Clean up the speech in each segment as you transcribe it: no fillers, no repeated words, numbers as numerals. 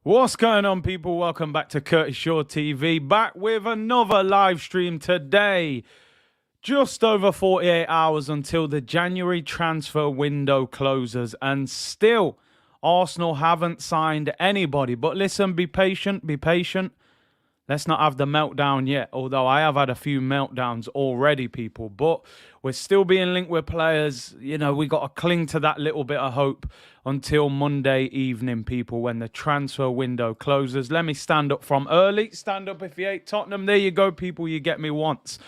What's going on, people? Welcome back to Curtis Shaw TV. Back with another live stream today. Just over 48 hours until the January transfer window closes. And still, Arsenal haven't signed anybody. But listen, be patient, be patient. Let's not have the meltdown yet, although I have had a few meltdowns already, people. But we're still being linked with players. You know, we got to cling to that little bit of hope until Monday evening, people, when the transfer window closes. Let me stand up from early. Stand up if you hate Tottenham. There you go, people. You get me once.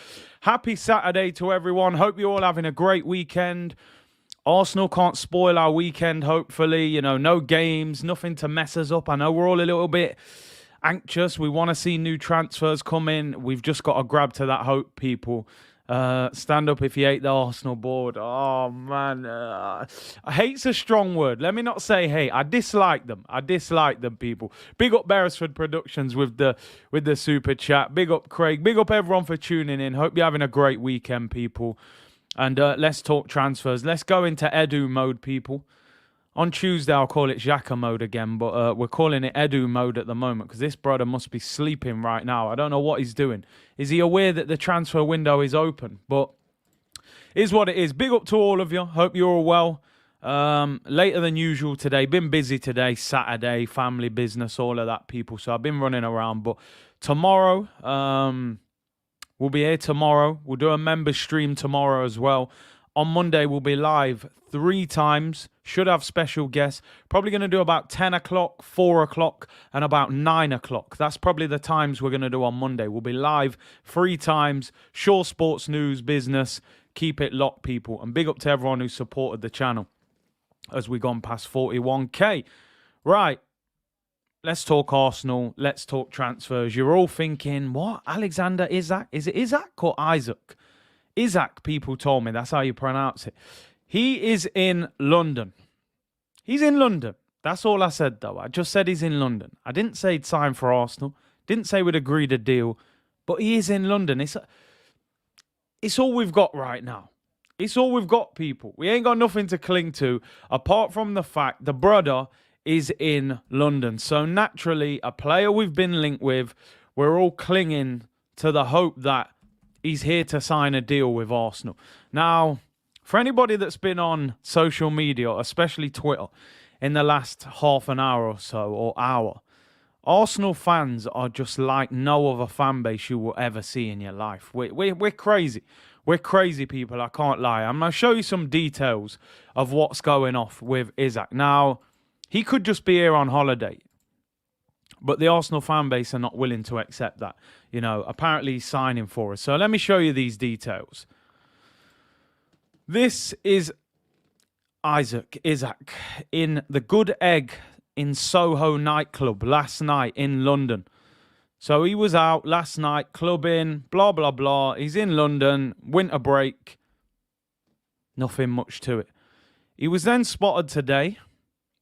Happy Saturday to everyone. Hope you're all having a great weekend. Arsenal can't spoil our weekend, hopefully. You know, no games, nothing to mess us up. I know we're all a little bit anxious. We want to see new transfers come in. We've just got to grab to that hope, people. Stand up if you hate the Arsenal board. Oh, man. Hate's a strong word. Let me not say hate. I dislike them. I dislike them, people. Big up Beresford Productions with the super chat. Big up Craig. Big up everyone for tuning in. Hope you're having a great weekend, people. And let's talk transfers. Let's go into Edu mode, people. On Tuesday, I'll call it Xhaka mode again, but we're calling it Edu mode at the moment because this brother must be sleeping right now. I don't know what he's doing. Is he aware that the transfer window is open? But it is what it is. Big up to all of you. Hope you're all well. Later than usual today. Been busy today, Saturday, family business, all of that, people. So I've been running around. But tomorrow, we'll be here tomorrow. We'll do a member stream tomorrow as well. On Monday, we'll be live 3 times. Should have special guests. Probably going to do about 10 o'clock, 4 o'clock, and about 9 o'clock. That's probably the times we're going to do on Monday. We'll be live 3 times. Shaw Sports News, business. Keep it locked, people. And big up to everyone who supported the channel as we've gone past 41k. Right. Let's talk Arsenal. Let's talk transfers. You're all thinking, what? Alexander Isak? Is it Isak or Isaac? Isak, people told me. That's how you pronounce it. He is in London. He's in London. That's all I said, though. I just said he's in London. I didn't say he'd sign for Arsenal. Didn't say we'd agreed a deal. But he is in London. It's all we've got right now. It's all we've got, people. We ain't got nothing to cling to apart from the fact the brother is in London. So naturally, a player we've been linked with, we're all clinging to the hope that he's here to sign a deal with Arsenal. Now, for anybody that's been on social media, especially Twitter, in the last half an hour or so, or hour, Arsenal fans are just like no other fan base you will ever see in your life. We're crazy. We're crazy, people, I can't lie. I'm going to show you some details of what's going off with Isak. Now, he could just be here on holiday. But the Arsenal fan base are not willing to accept that. You know, apparently he's signing for us. So let me show you these details. This is Isak in the Good Egg in Soho nightclub last night in London. So he was out last night clubbing, blah, blah, blah. He's in London, winter break. Nothing much to it. He was then spotted today.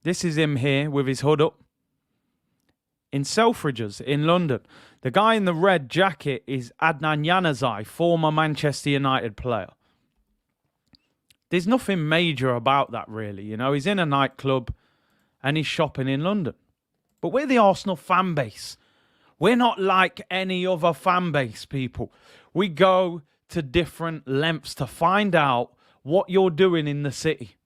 This is him here with his hood up. In Selfridges in London. The guy in the red jacket is Adnan Januzaj, former Manchester United player. There's nothing major about that, really. You know, he's in a nightclub and he's shopping in London. But we're the Arsenal fan base. We're not like any other fan base, people. We go to different lengths to find out what you're doing in the city.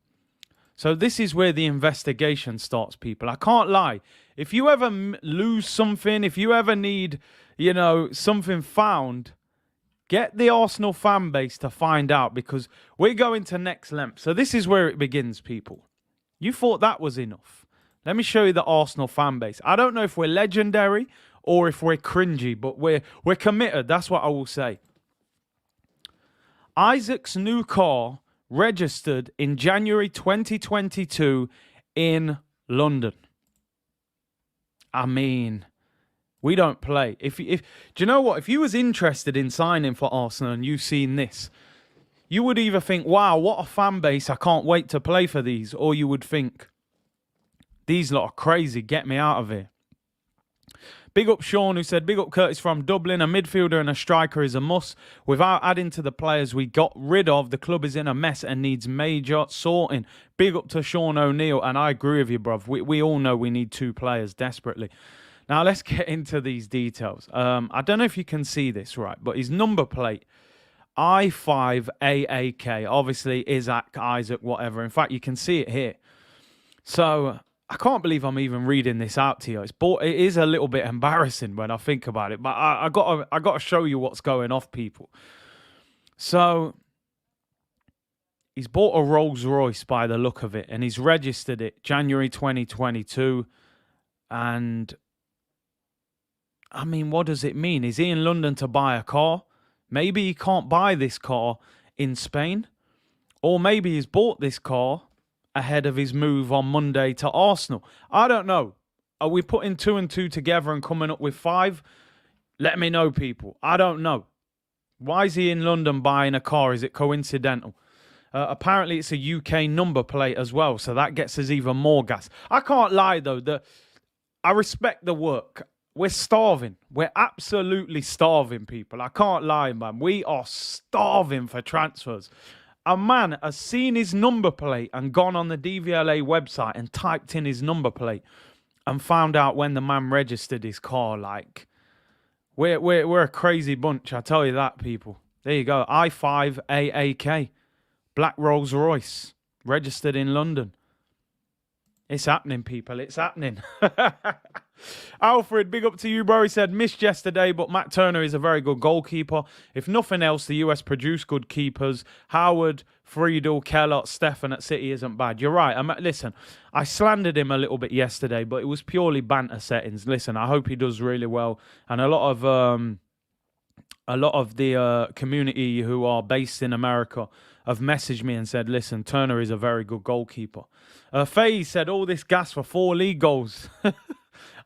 So this is where the investigation starts, people. I can't lie. If you ever lose something, if you ever need, you know, something found, get the Arsenal fan base to find out because we're going to next length. So this is where it begins, people. You thought that was enough. Let me show you the Arsenal fan base. I don't know if we're legendary or if we're cringy, but we're committed. That's what I will say. Isak's new car registered in January 2022 in London. I mean, we don't play. Do you know what? If you was interested in signing for Arsenal and you've seen this, you would either think, wow, what a fan base. I can't wait to play for these. Or you would think, these lot are crazy. Get me out of here. Big up Sean, who said, big up Curtis from Dublin. A midfielder and a striker is a must. Without adding to the players we got rid of, the club is in a mess and needs major sorting. Big up to Sean O'Neill, and I agree with you, bruv. We all know we need 2 players desperately. Now, let's get into these details. I don't know if you can see this right, but his number plate, I5AAK, obviously Isak, Isak, whatever. In fact, you can see it here. So I can't believe I'm even reading this out to you. It is a little bit embarrassing when I think about it, but I got to show you what's going off, people. So he's bought a Rolls Royce by the look of it, and he's registered it January 2022. And I mean, what does it mean? Is he in London to buy a car? Maybe he can't buy this car in Spain, or maybe he's bought this car ahead of his move on Monday to Arsenal. I don't know. Are we putting 2 and 2 together and coming up with 5? Let me know, people. I don't know. Why is he in London buying a car? Is it coincidental? Apparently, it's a UK number plate as well, so that gets us even more gas. I can't lie, though. I respect the work. We're starving. We're absolutely starving, people. I can't lie, man. We are starving for transfers. A man has seen his number plate and gone on the DVLA website and typed in his number plate and found out when the man registered his car. Like, we're a crazy bunch, I tell you that, people. There you go. I5AAK. Black Rolls Royce. Registered in London. It's happening, people. It's happening. Alfred, big up to you, bro. He said, missed yesterday, but Matt Turner is a very good goalkeeper. If nothing else, the US produce good keepers. Howard, Friedel, Kellott, Stefan at City isn't bad. You're right. Listen, I slandered him a little bit yesterday, but it was purely banter settings. Listen, I hope he does really well. And a lot of the community who are based in America have messaged me and said, listen, Turner is a very good goalkeeper. Faye said, all this gas for 4 league goals.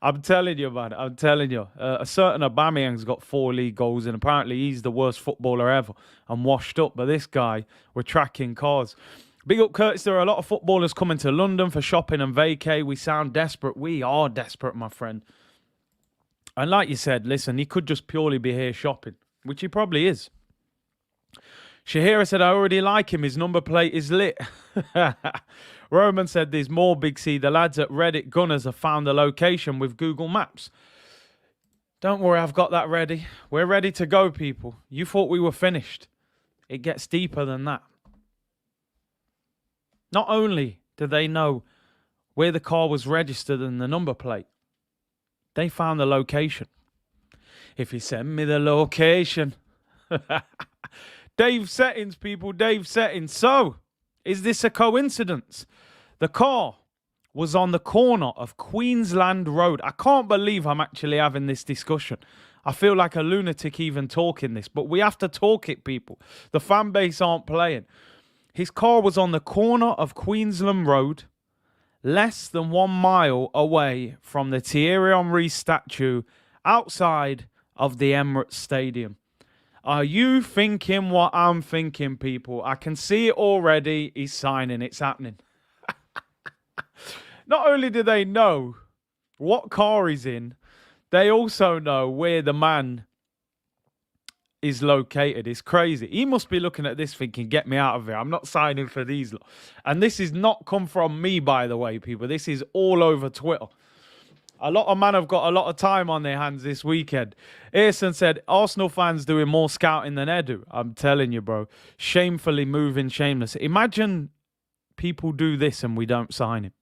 I'm telling you, man. I'm telling you. A certain Aubameyang's got 4 league goals, and apparently he's the worst footballer ever and washed up. But this guy, we're tracking cars. Big up, Curtis. There are a lot of footballers coming to London for shopping and vacay. We sound desperate. We are desperate, my friend. And like you said, listen, he could just purely be here shopping, which he probably is. Shahira said, I already like him. His number plate is lit. Roman said, there's more, Big C. The lads at Reddit Gunners have found the location with Google Maps. Don't worry, I've got that ready. We're ready to go, people. You thought we were finished. It gets deeper than that. Not only do they know where the car was registered and the number plate, they found the location. If you send me the location. Dave Settings, people. Dave Settings. So, is this a coincidence? The car was on the corner of Queensland Road. I can't believe I'm actually having this discussion. I feel like a lunatic even talking this, but we have to talk it, people. The fan base aren't playing. His car was on the corner of Queensland Road, less than 1 mile away from the Thierry Henry statue outside of the Emirates Stadium. Are you thinking what I'm thinking, people? I can see it already. He's signing. It's happening. Not only do they know what car he's in, they also know where the man is located. It's crazy. He must be looking at this thinking, get me out of here. I'm not signing for these. And this is not come from me, by the way, people. This is all over Twitter. A lot of men have got a lot of time on their hands this weekend. Earson said, Arsenal fans doing more scouting than Edu. I'm telling you, bro. Shamefully moving shameless. Imagine people do this and we don't sign him.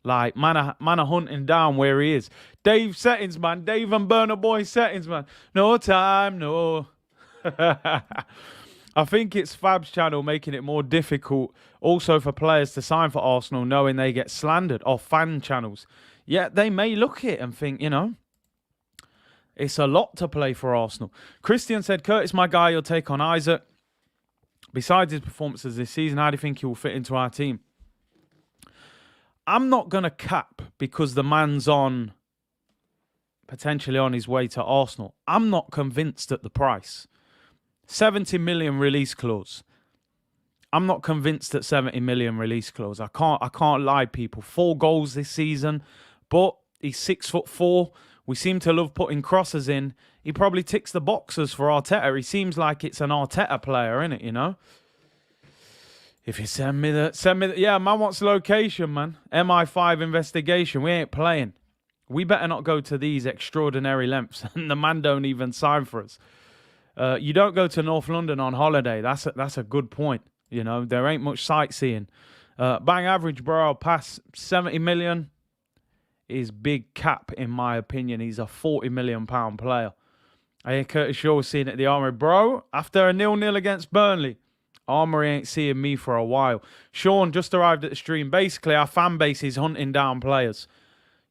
Like, man are hunting down where he is. Dave Settings, man. Dave and Burner Boy Settings, man. No time, no. I think it's Fab's channel making it more difficult also for players to sign for Arsenal knowing they get slandered. Or fan channels. Yeah, they may look at it and think, you know, it's a lot to play for Arsenal. Christian said, Curtis, my guy, you'll take on Isak. Besides his performances this season, how do you think he will fit into our team? I'm not going to cap because the man's potentially on his way to Arsenal. I'm not convinced at the price. 70 million release clause. I'm not convinced at 70 million release clause. I can't lie, people. 4 goals this season, but he's 6'4", We seem to love putting crosses in. He probably ticks the boxes for Arteta. He seems like it's an Arteta player, innit, you know? If you send me the, yeah, man wants location, man. MI5 investigation. We ain't playing. We better not go to these extraordinary lengths. And the man don't even sign for us. You don't go to North London on holiday. That's a good point. You know, there ain't much sightseeing. Bang average, bro. I'll pass 70 million. Is big cap, in my opinion. He's a £40 million player. I hear Curtis Shaw was seen at the Armoury. Bro, after a 0-0 against Burnley, Armoury ain't seeing me for a while. Sean just arrived at the stream. Basically, our fan base is hunting down players.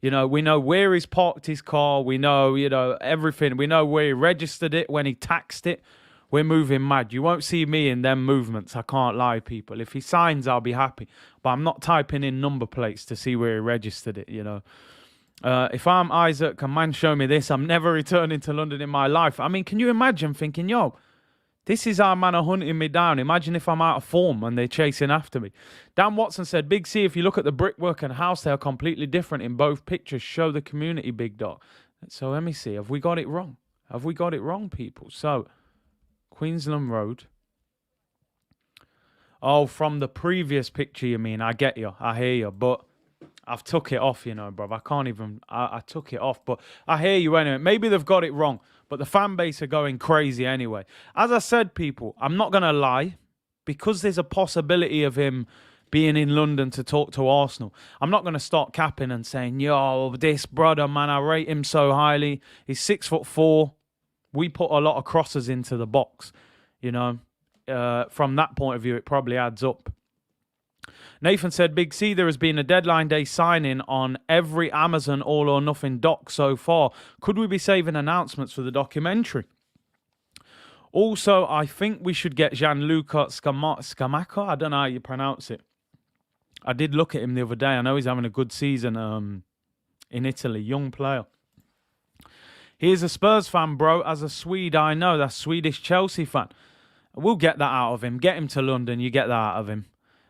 You know, we know where he's parked his car. We know, you know, everything. We know where he registered it, when he taxed it. We're moving mad. You won't see me in them movements. I can't lie, people. If he signs, I'll be happy. But I'm not typing in number plates to see where he registered it, you know. If I'm Isak, a man show me this, I'm never returning to London in my life. I mean, can you imagine thinking, yo, this is our man are hunting me down. Imagine if I'm out of form and they're chasing after me. Dan Watson said, Big C, if you look at the brickwork and house, they are completely different in both pictures. Show the community, Big Dog. So let me see. Have we got it wrong? Have we got it wrong, people? So, Queensland Road. Oh, from the previous picture, you mean? I get you. I hear you. But I've took it off, you know, bruv. I can't even... I took it off. But I hear you anyway. Maybe they've got it wrong. But the fan base are going crazy anyway. As I said, people, I'm not going to lie. Because there's a possibility of him being in London to talk to Arsenal, I'm not going to start capping and saying, yo, this brother, man, I rate him so highly. He's 6'4". We put a lot of crosses into the box, you know. From that point of view, it probably adds up. Nathan said, Big C, there has been a deadline day signing on every Amazon All or Nothing doc so far. Could we be saving announcements for the documentary? Also, I think we should get Gianluca Scamacca. I don't know how you pronounce it. I did look at him the other day. I know he's having a good season in Italy. Young player. He's a Spurs fan, bro. As a Swede, I know. That's Swedish Chelsea fan. We'll get that out of him. Get him to London. You get that out of him.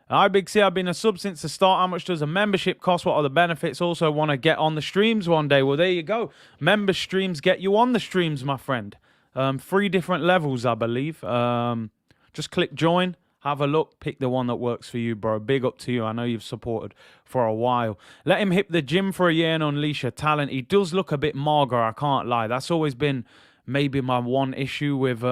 Hi, Big C. I've been a sub since the start. How much does a membership cost? What are the benefits? Also want to get on the streams one day. Well, there you go. Member streams get you on the streams, my friend. 3 different levels, I believe. Just click join. Have a look. Pick the one that works for you, bro. Big up to you. I know you've supported for a while. Let him hit the gym for a year and unleash your talent. He does look a bit mager, I can't lie. That's always been maybe my one issue with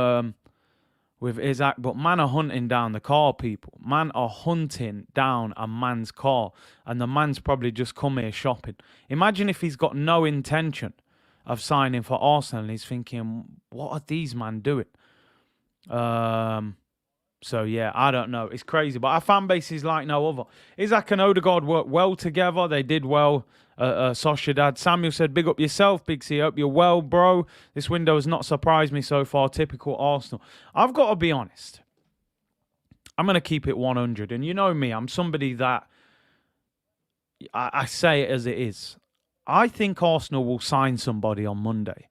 Isak. But man are hunting down the car, people. Man are hunting down a man's car. And the man's probably just come here shopping. Imagine if he's got no intention of signing for Arsenal and he's thinking, what are these man doing? So, yeah, I don't know. It's crazy. But our fan base is like no other. Isak and Odegaard work well together. They did well. Sociedad. Samuel said, big up yourself, Big C. Hope you're well, bro. This window has not surprised me so far. Typical Arsenal. I've got to be honest. I'm going to keep it 100. And you know me. I'm somebody that... I say it as it is. I think Arsenal will sign somebody on Monday.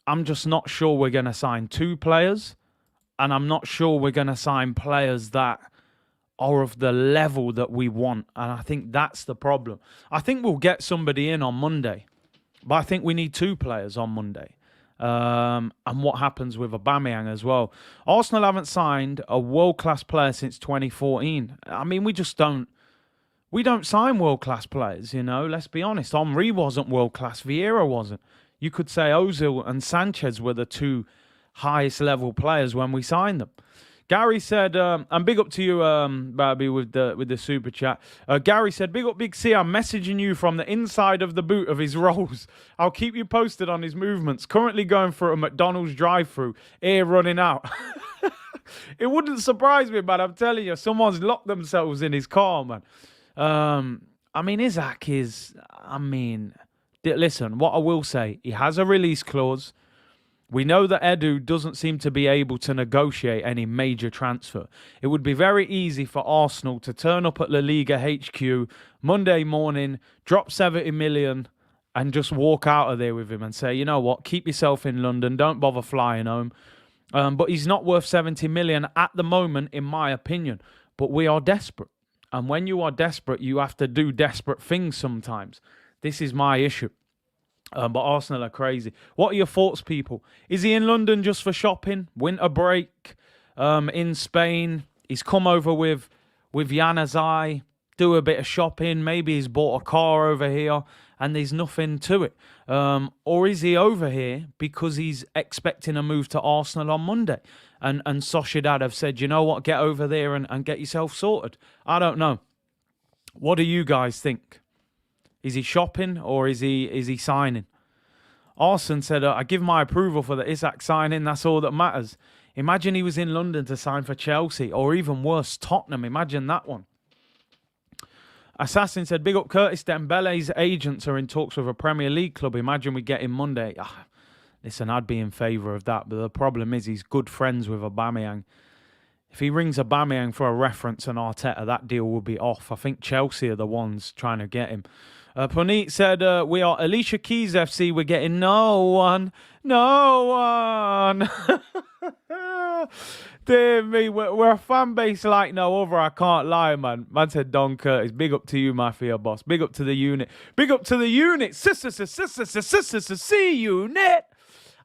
I'm just not sure we're going to sign 2 players. And I'm not sure we're going to sign players that are of the level that we want. And I think that's the problem. I think we'll get somebody in on Monday. But I think we need 2 players on Monday. And what happens with Aubameyang as well. Arsenal haven't signed a world-class player since 2014. I mean, we don't sign world-class players, you know. Let's be honest. Henry wasn't world-class. Vieira wasn't. You could say Ozil and Sanchez were the 2 highest level players when we signed them. Gary said, and big up to you, Babby, with the super chat. Gary said, big up, Big C. I'm messaging you from the inside of the boot of his Rolls. I'll keep you posted on his movements. Currently going for a McDonald's drive-through. Air running out. It wouldn't surprise me, man. I'm telling you, someone's locked themselves in his car, man. I mean, Isak is, listen, what I will say, he has a release clause. We know that Edu doesn't seem to be able to negotiate any major transfer. It would be very easy for Arsenal to turn up at La Liga HQ Monday morning, drop 70 million and just walk out of there with him and say, you know what, keep yourself in London, don't bother flying home. But he's not worth 70 million at the moment, in my opinion. But we are desperate. And when you are desperate, you have to do desperate things sometimes. This is my issue. But Arsenal are crazy. What are your thoughts, people? Is he in London just for shopping? Winter break in Spain. He's come over with Januzaj, do a bit of shopping. Maybe he's bought a car over here and there's nothing to it. Or is he over here because he's expecting a move to Arsenal on Monday? And Sociedad have said, you know what, get over there and get yourself sorted. I don't know. What do you guys think? Is he shopping or is he signing? Arson said, I give my approval for the Isak signing. That's all that matters. Imagine he was in London to sign for Chelsea or even worse, Tottenham. Imagine that one. Assassin said, big up Curtis. Dembele's agents are in talks with a Premier League club. Imagine we get him Monday. Listen, I'd be in favour of that. But the problem is he's good friends with Aubameyang. If he rings Aubameyang for a reference and Arteta, that deal will be off. I think Chelsea are the ones trying to get him. Puneet said, we are Alicia Keys FC. We're getting no one. Dear me, we're a fan base like no other. I can't lie, man. Man said Don Curtis. Big up to you, Mafia boss. Big up to the unit. Big up to the unit. See unit.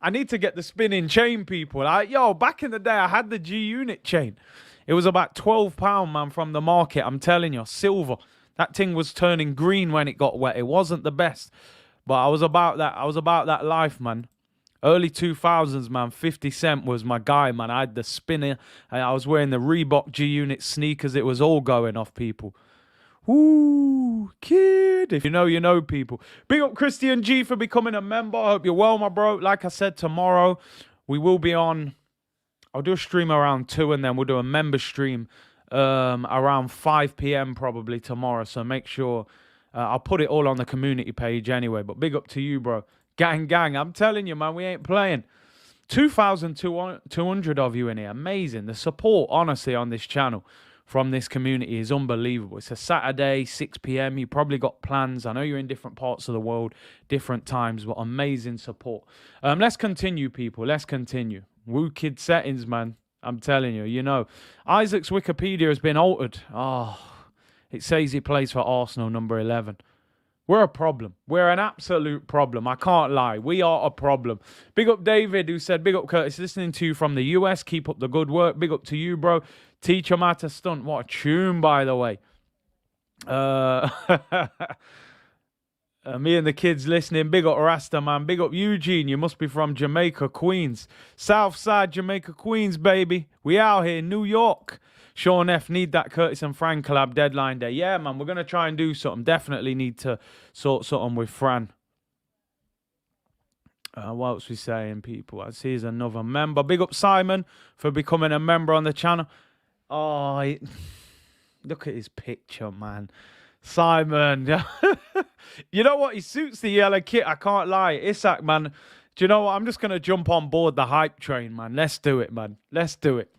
I need to get the spinning chain, people. Back in the day, I had the G Unit chain. It was about £12, man, from the market. I'm telling you, silver. That thing was turning green when it got wet. It wasn't the best, but I was about that. I was about that life, man. Early 2000s, man. 50 Cent was my guy, man. I had the spinner. I was wearing the Reebok G Unit sneakers. It was all going off, people. Ooh, kid. If you know, you know, people. Big up Christian G for becoming a member. I hope you're well, my bro. Like I said, tomorrow we will be on. I'll do a stream around 2 and then we'll do a member stream around 5 p.m. probably tomorrow. So make sure I'll put it all on the community page anyway. But big up to you, bro. Gang. I'm telling you, man, we ain't playing. 2,200 of you in here. Amazing. The support, honestly, on this channel from this community is unbelievable. It's a Saturday, 6 p.m. You probably got plans. I know you're in different parts of the world, different times, but amazing support. Let's continue, people. Let's continue. Woo Kid settings, man. I'm telling you, you know. Isaac's Wikipedia has been altered. It says he plays for Arsenal, number 11. We're a problem. We're an absolute problem. I can't lie. We are a problem. Big up David, who said, big up Curtis, listening to you from the US. Keep up the good work. Big up to you, bro. Teach him how to stunt. What a tune, by the way. Me and the kids listening. Big up Rasta, man. Big up Eugene. You must be from Jamaica, Queens. Southside Jamaica, Queens, baby. We out here, New York. Sean F, need that Curtis and Fran collab deadline day. Yeah, man, we're going to try and do something. Definitely need to sort something with Fran. What else we saying, people? I see he's another member. Big up Simon for becoming a member on the channel. Look at his picture, man. Simon. You know what? He suits the yellow kit. I can't lie. Isak, man. Do you know what? I'm just going to jump on board the hype train, man. Let's do it, man. Let's do it.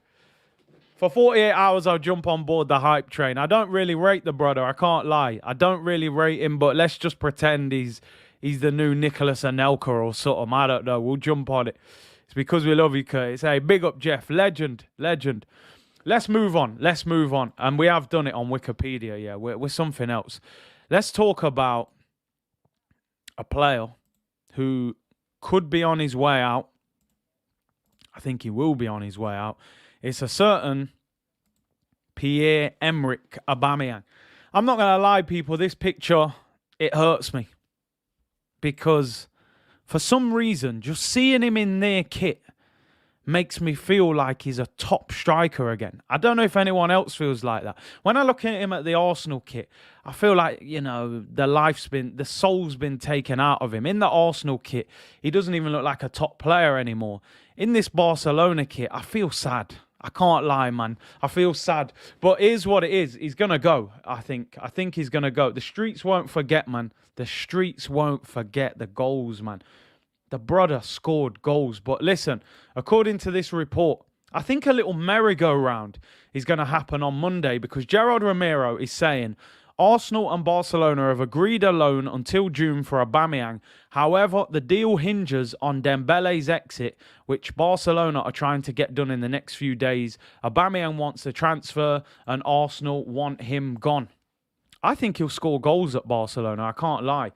For 48 hours, I'll jump on board the hype train. I don't really rate the brother. I can't lie. I don't really rate him, but let's just pretend he's the new Nicholas Anelka or something. I don't know. We'll jump on it. It's because we love you, Curtis. Hey, big up, Jeff. Legend. Let's move on. And we have done it on Wikipedia, yeah. We're something else. Let's talk about a player who could be on his way out. I think he will be on his way out. It's a certain Pierre-Emerick Aubameyang. I'm not going to lie, people. This picture, it hurts me. Because for some reason, just seeing him in their kit makes me feel like he's a top striker again. I don't know if anyone else feels like that. When I look at him at the Arsenal kit, I feel like, you know, the soul's been taken out of him. In the Arsenal kit, he doesn't even look like a top player anymore. In this Barcelona kit, I feel sad. I can't lie, man. I feel sad. But here's what it is. He's going to go, I think. I think he's going to go. The streets won't forget, man. The streets won't forget the goals, man. The brother scored goals. But listen, according to this report, I think a little merry-go-round is going to happen on Monday because Gerard Romero is saying Arsenal and Barcelona have agreed a loan until June for Aubameyang. However, the deal hinges on Dembele's exit, which Barcelona are trying to get done in the next few days. Aubameyang wants the transfer and Arsenal want him gone. I think he'll score goals at Barcelona. I can't lie.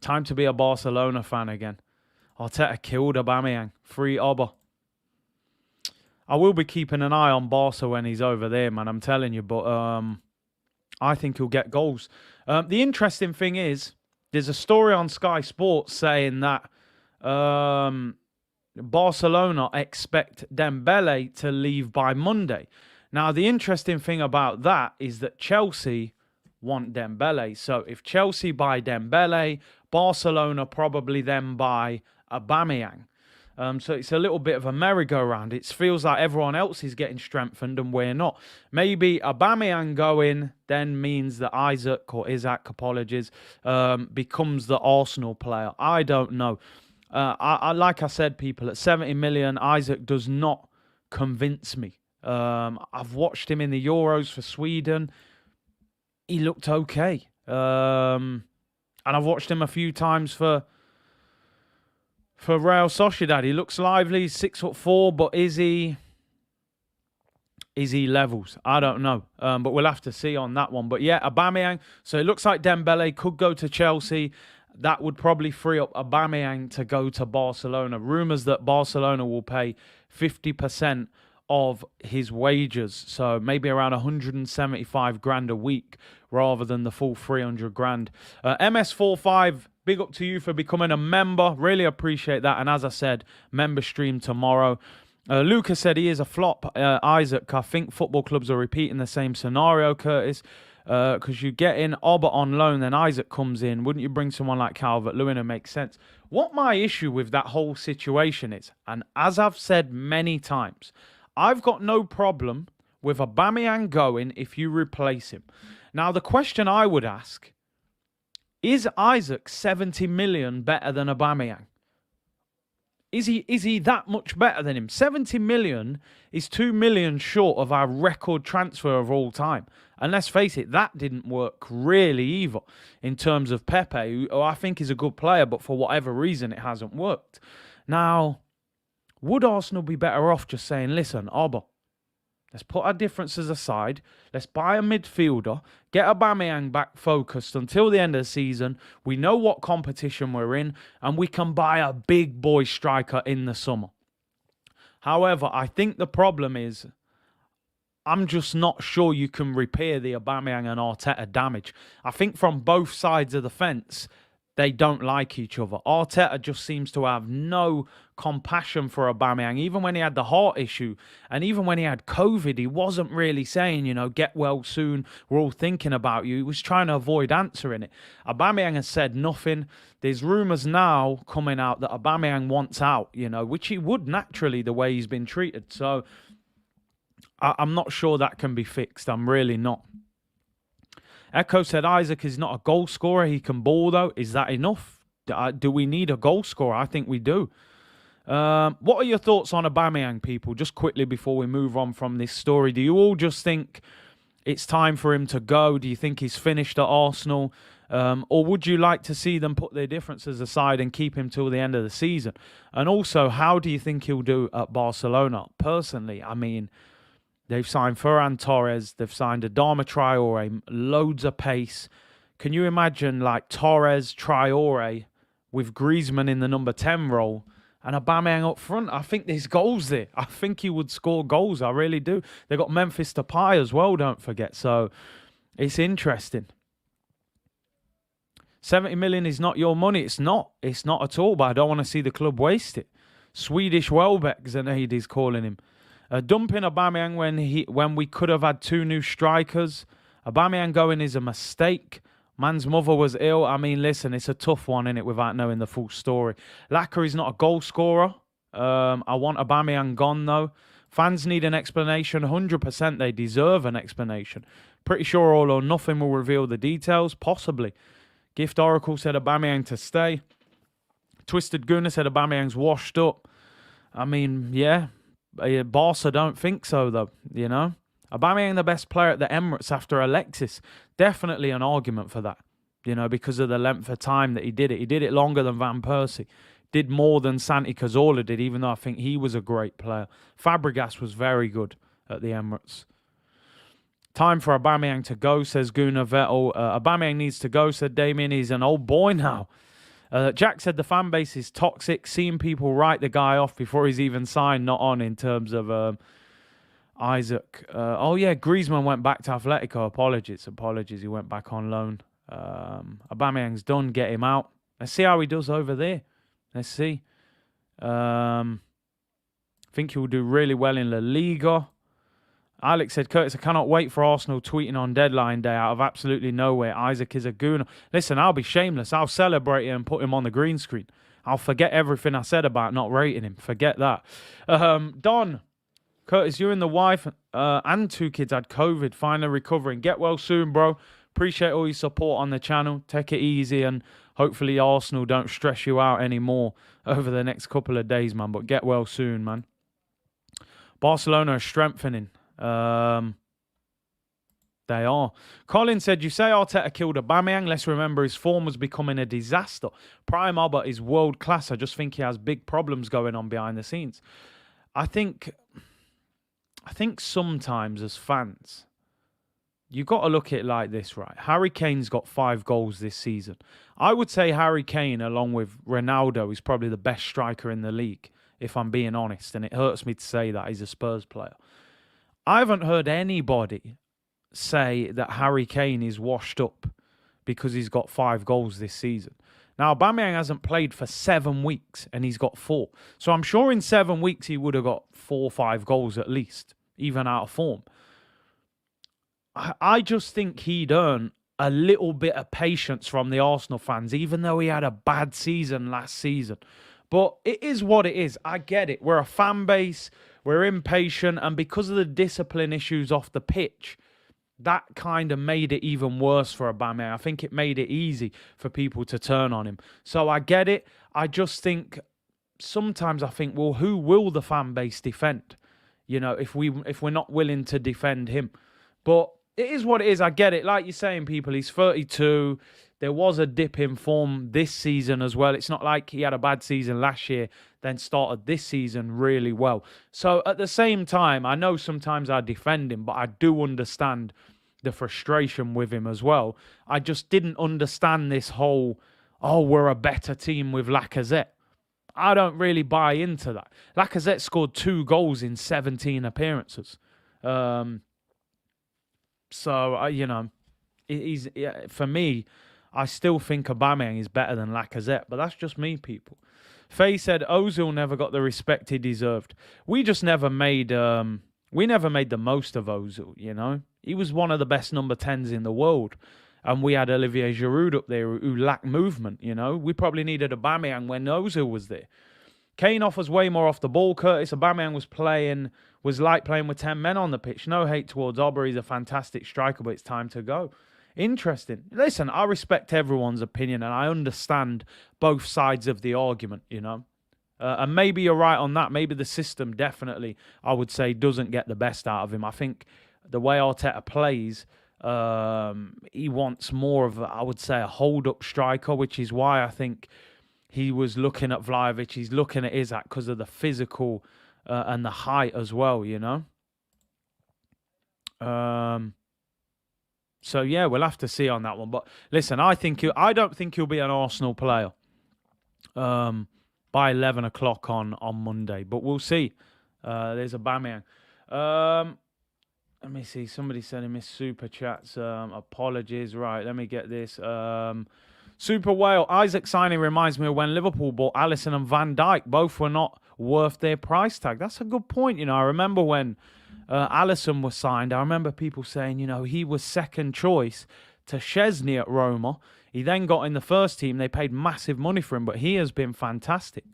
Time to be a Barcelona fan again. Arteta killed Aubameyang. Free Oba. I will be keeping an eye on Barca when he's over there, man. I'm telling you. But I think he'll get goals. The interesting thing is, there's a story on Sky Sports saying that Barcelona expect Dembele to leave by Monday. Now, the interesting thing about that is that Chelsea want Dembele. So if Chelsea buy Dembele, Barcelona probably then buy Aubameyang. So it's a little bit of a merry-go-round. It feels like everyone else is getting strengthened and we're not. Maybe Aubameyang going then means that Isak, apologies, becomes the Arsenal player. I don't know. Like I said, people, at 70 million, Isak does not convince me. I've watched him in the Euros for Sweden. He looked okay. And I've watched him a few times for Real Sociedad. He looks lively. He's 6'4", but is he levels? I don't know. But we'll have to see on that one. But yeah, Aubameyang. So it looks like Dembele could go to Chelsea. That would probably free up Aubameyang to go to Barcelona. Rumours that Barcelona will pay 50% of his wages. So maybe around 175 grand a week rather than the full 300 grand. MS45, big up to you for becoming a member. Really appreciate that. And as I said, member stream tomorrow. Lucas said he is a flop. Isaac, I think football clubs are repeating the same scenario, Curtis. Because you get in Oba on loan, then Isak comes in. Wouldn't you bring someone like Calvert-Lewin and make sense? What my issue with that whole situation is, and as I've said many times, I've got no problem with Aubameyang going if you replace him. Now, the question I would ask, is Isak 70 million better than Aubameyang? Is he that much better than him? 70 million is 2 million short of our record transfer of all time. And let's face it, that didn't work really either in terms of Pepe, who I think is a good player, but for whatever reason, it hasn't worked. Now, would Arsenal be better off just saying, listen, Oba, let's put our differences aside. Let's buy a midfielder. Get Aubameyang back focused until the end of the season. We know what competition we're in. And we can buy a big boy striker in the summer. However, I think the problem is, I'm just not sure you can repair the Aubameyang and Arteta damage. I think from both sides of the fence, they don't like each other. Arteta just seems to have no compassion for Aubameyang. Even when he had the heart issue and even when he had COVID, he wasn't really saying, you know, get well soon. We're all thinking about you. He was trying to avoid answering it. Aubameyang has said nothing. There's rumours now coming out that Aubameyang wants out, you know, which he would naturally the way he's been treated. So I'm not sure that can be fixed. I'm really not. Echo said Isak is not a goal scorer. He can ball, though. Is that enough? Do we need a goal scorer? I think we do. What are your thoughts on Aubameyang, people? Just quickly before we move on from this story. Do you all just think it's time for him to go? Do you think he's finished at Arsenal? Or would you like to see them put their differences aside and keep him till the end of the season? And also, how do you think he'll do at Barcelona? Personally, I mean, they've signed Ferran Torres. They've signed Adama Traore. Loads of pace. Can you imagine like Torres, Traore with Griezmann in the number 10 role and Aubameyang up front? I think there's goals there. I think he would score goals. I really do. They've got Memphis Depay as well, don't forget. So it's interesting. 70 million is not your money. It's not. It's not at all. But I don't want to see the club waste it. Swedish Welbeck, Zaneid is calling him. Dumping Aubameyang when we could have had two new strikers. Aubameyang going is a mistake. Man's mother was ill. I mean, listen, it's a tough one, innit, without knowing the full story. Laka is not a goal scorer. I want Aubameyang gone, though. Fans need an explanation. 100% they deserve an explanation. Pretty sure All or Nothing will reveal the details. Possibly. Gift Oracle said Aubameyang to stay. Twisted Guna said Aubameyang's washed up. I mean, yeah. Barca don't think so, though, you know. Aubameyang the best player at the Emirates after Alexis. Definitely an argument for that, you know, because of the length of time that he did it. He did it longer than Van Persie. Did more than Santi Cazorla did, even though I think he was a great player. Fabregas was very good at the Emirates. Time for Aubameyang to go, says Gunnar Vettel. Aubameyang needs to go, said Damien. He's an old boy now. Jack said the fan base is toxic. Seeing people write the guy off before he's even signed, not on in terms of Isak. Oh, yeah, Griezmann went back to Atletico. Apologies. He went back on loan. Aubameyang's done. Get him out. Let's see how he does over there. Let's see. I think he will do really well in La Liga. Alex said, Curtis, I cannot wait for Arsenal tweeting on deadline day out of absolutely nowhere. Isak is a gooner. Listen, I'll be shameless. I'll celebrate it and put him on the green screen. I'll forget everything I said about not rating him. Forget that. Don, Curtis, you and the wife and 2 kids had COVID, finally recovering. Get well soon, bro. Appreciate all your support on the channel. Take it easy, and hopefully Arsenal don't stress you out anymore over the next couple of days, man. But get well soon, man. Barcelona are strengthening. They are. Colin said, you say Arteta killed Aubameyang. Let's remember his form was becoming a disaster. Prime Albert is world class. I just think he has big problems going on behind the scenes. I think sometimes as fans, you got to look at it like this, right? Harry Kane's got 5 goals this season. I would say Harry Kane, along with Ronaldo, is probably the best striker in the league, if I'm being honest. And it hurts me to say that he's a Spurs player. I haven't heard anybody say that Harry Kane is washed up because he's got 5 goals this season. Now, Aubameyang hasn't played for 7 weeks and he's got 4. So I'm sure in 7 weeks he would have got 4 or 5 goals at least, even out of form. I just think he'd earn a little bit of patience from the Arsenal fans, even though he had a bad season last season. But it is what it is. I get it. We're a fan base. We're impatient. And because of the discipline issues off the pitch, that kind of made it even worse for Aubameyang. I think it made it easy for people to turn on him. So I get it. I just think sometimes I think, well, who will the fan base defend? You know, if we're not willing to defend him. But it is what it is. I get it. Like you're saying, people, he's 32. There was a dip in form this season as well. It's not like he had a bad season last year, then started this season really well. So at the same time, I know sometimes I defend him, but I do understand the frustration with him as well. I just didn't understand this whole, oh, we're a better team with Lacazette. I don't really buy into that. Lacazette scored 2 goals in 17 appearances. You know, for me, I still think Aubameyang is better than Lacazette, but that's just me, people. Faye said Ozil never got the respect he deserved. We just never made the most of Ozil, you know. He was one of the best number 10s in the world, and we had Olivier Giroud up there who lacked movement, you know. We probably needed Aubameyang when Ozil was there. Kane offers way more off the ball, Curtis. Aubameyang was like playing with 10 men on the pitch. No hate towards Aubrey. He's a fantastic striker, but it's time to go. Interesting. Listen, I respect everyone's opinion and I understand both sides of the argument, you know. And maybe you're right on that. Maybe the system definitely, I would say, doesn't get the best out of him. I think the way Arteta plays, he wants more of, I would say, a hold-up striker, which is why I think he was looking at Vlahovic. He's looking at Isak because of the physical and the height as well, you know. So, yeah, we'll have to see on that one. But, listen, I don't think he'll be an Arsenal player by 11 o'clock on Monday. But we'll see. There's Aubameyang. Let me see. Somebody said he missed Super Chats. Apologies. Right, let me get this. Super Whale. Isak signing reminds me of when Liverpool bought Alisson and Van Dijk. Both were not worth their price tag. That's a good point. You know, I remember when Alisson was signed, I remember people saying, you know, he was second choice to Szczesny at Roma. He then got in the first team. They paid massive money for him, but he has been fantastic.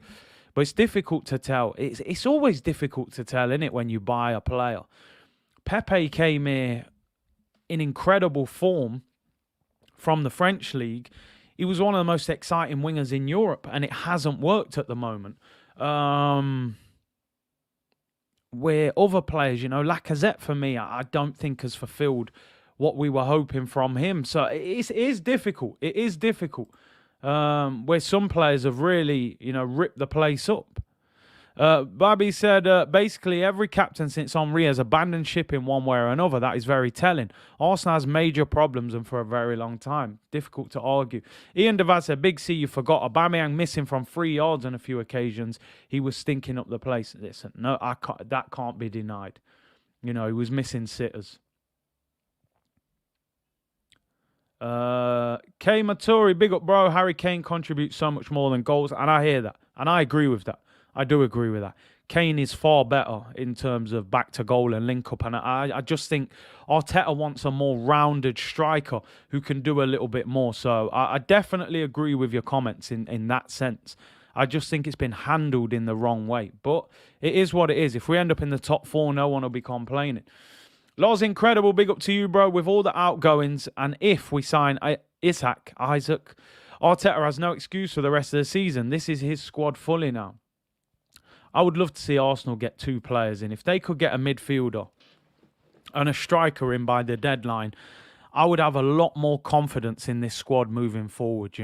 But it's difficult to tell. It's always difficult to tell, isn't it, when you buy a player. Pepe came here in incredible form from the French league. He was one of the most exciting wingers in Europe, and it hasn't worked at the moment. Where other players, you know, Lacazette for me, I don't think has fulfilled what we were hoping from him. So it is difficult. It is difficult. Where some players have really, you know, ripped the place up. Bobby said, basically every captain since Henry has abandoned ship in one way or another. That is very telling. Arsenal has major problems and for a very long time. Difficult to argue. Ian Devad said, Big C, you forgot Aubameyang missing from 3 yards on a few occasions. He was stinking up the place. Listen, no, that can't be denied. He was missing sitters. K Maturi, big up, bro. Harry Kane contributes so much more than goals. And I hear that. And I agree with that. I do agree with that. Kane is far better in terms of back to goal and link up. And I just think Arteta wants a more rounded striker who can do a little bit more. So I definitely agree with your comments in that sense. I just think it's been handled in the wrong way. But it is what it is. If we end up in the top 4, no one will be complaining. Loz, incredible. Big up to you, bro. With all the outgoings, and if we sign Isaac, Arteta has no excuse for the rest of the season. This is his squad fully now. I would love to see Arsenal get 2 players in. If they could get a midfielder and a striker in by the deadline, I would have a lot more confidence in this squad moving forward,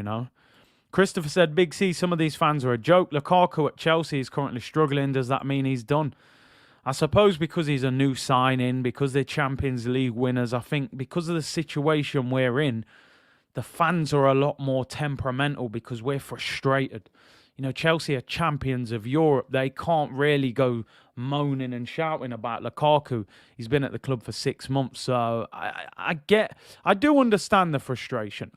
Christopher said, Big C, some of these fans are a joke. Lukaku at Chelsea is currently struggling. Does that mean he's done? I suppose because he's a new signing, because they're Champions League winners, I think because of the situation we're in, the fans are a lot more temperamental because we're frustrated. Chelsea are champions of Europe. They can't really go moaning and shouting about Lukaku. He's been at the club for 6 months. So I do understand the frustration.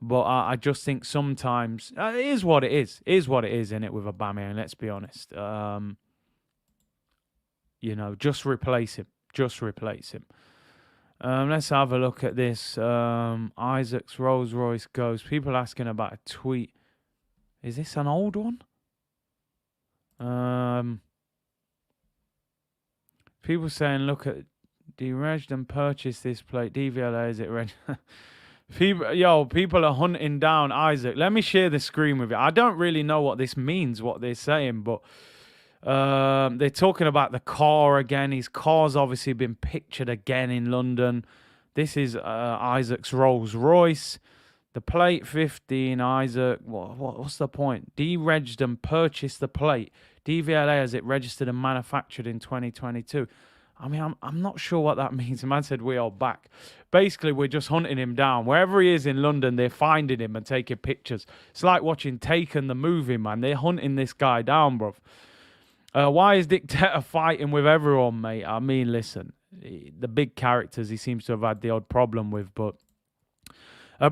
But I just think sometimes it is what it is. It is what it is, innit, with Aubameyang, let's be honest. Just replace him. Let's have a look at this. Isaac's Rolls Royce goes. People asking about a tweet. Is this an old one? People saying, look at deregged and purchased this plate. DVLA, is it reg? People are hunting down Isaac. Let me share the screen with you. I don't really know what this means, what they're saying, but they're talking about the car again. His car's obviously been pictured again in London. This is Isaac's Rolls Royce. The plate 15, Isaac. What's the point? Deregged and purchased the plate. DVLA has it registered and manufactured in 2022. I mean, I'm not sure what that means. The man said we are back. Basically, we're just hunting him down. Wherever he is in London, they're finding him and taking pictures. It's like watching Taken the movie, man. They're hunting this guy down, bruv. Why is Dictator fighting with everyone, mate? I mean, listen, the big characters he seems to have had the odd problem with, but...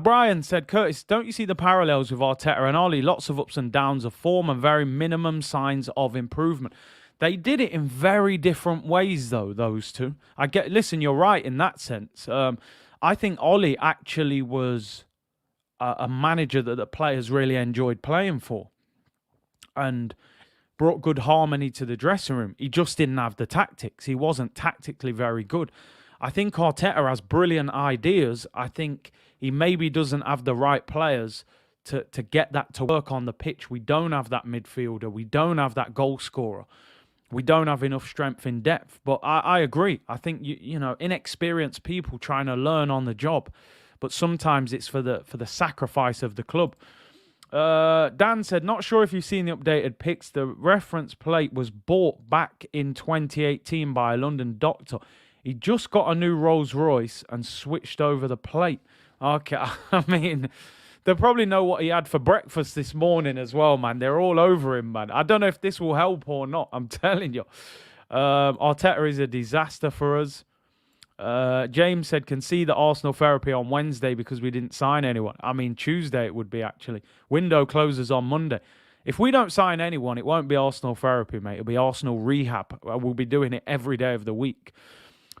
Brian said, Curtis, don't you see the parallels with Arteta and Ollie? Lots of ups and downs of form and very minimum signs of improvement. They did it in very different ways, though, those two. Listen, you're right in that sense. I think Ollie actually was a manager that the players really enjoyed playing for and brought good harmony to the dressing room. He just didn't have the tactics. He wasn't tactically very good. I think Arteta has brilliant ideas. I think he maybe doesn't have the right players to get that to work on the pitch. We don't have that midfielder. We don't have that goal scorer. We don't have enough strength in depth. But I agree. I think, inexperienced people trying to learn on the job. But sometimes it's for the sacrifice of the club. Dan said, not sure if you've seen the updated pics. The reference plate was bought back in 2018 by a London doctor. He just got a new Rolls Royce and switched over the plate. Okay, I mean, they probably know what he had for breakfast this morning as well, man. They're all over him, man. I don't know if this will help or not. I'm telling you. Arteta is a disaster for us. James said, can see the Arsenal therapy on Wednesday because we didn't sign anyone. I mean, Tuesday it would be, actually. Window closes on Monday. If we don't sign anyone, it won't be Arsenal therapy, mate. It'll be Arsenal rehab. We'll be doing it every day of the week.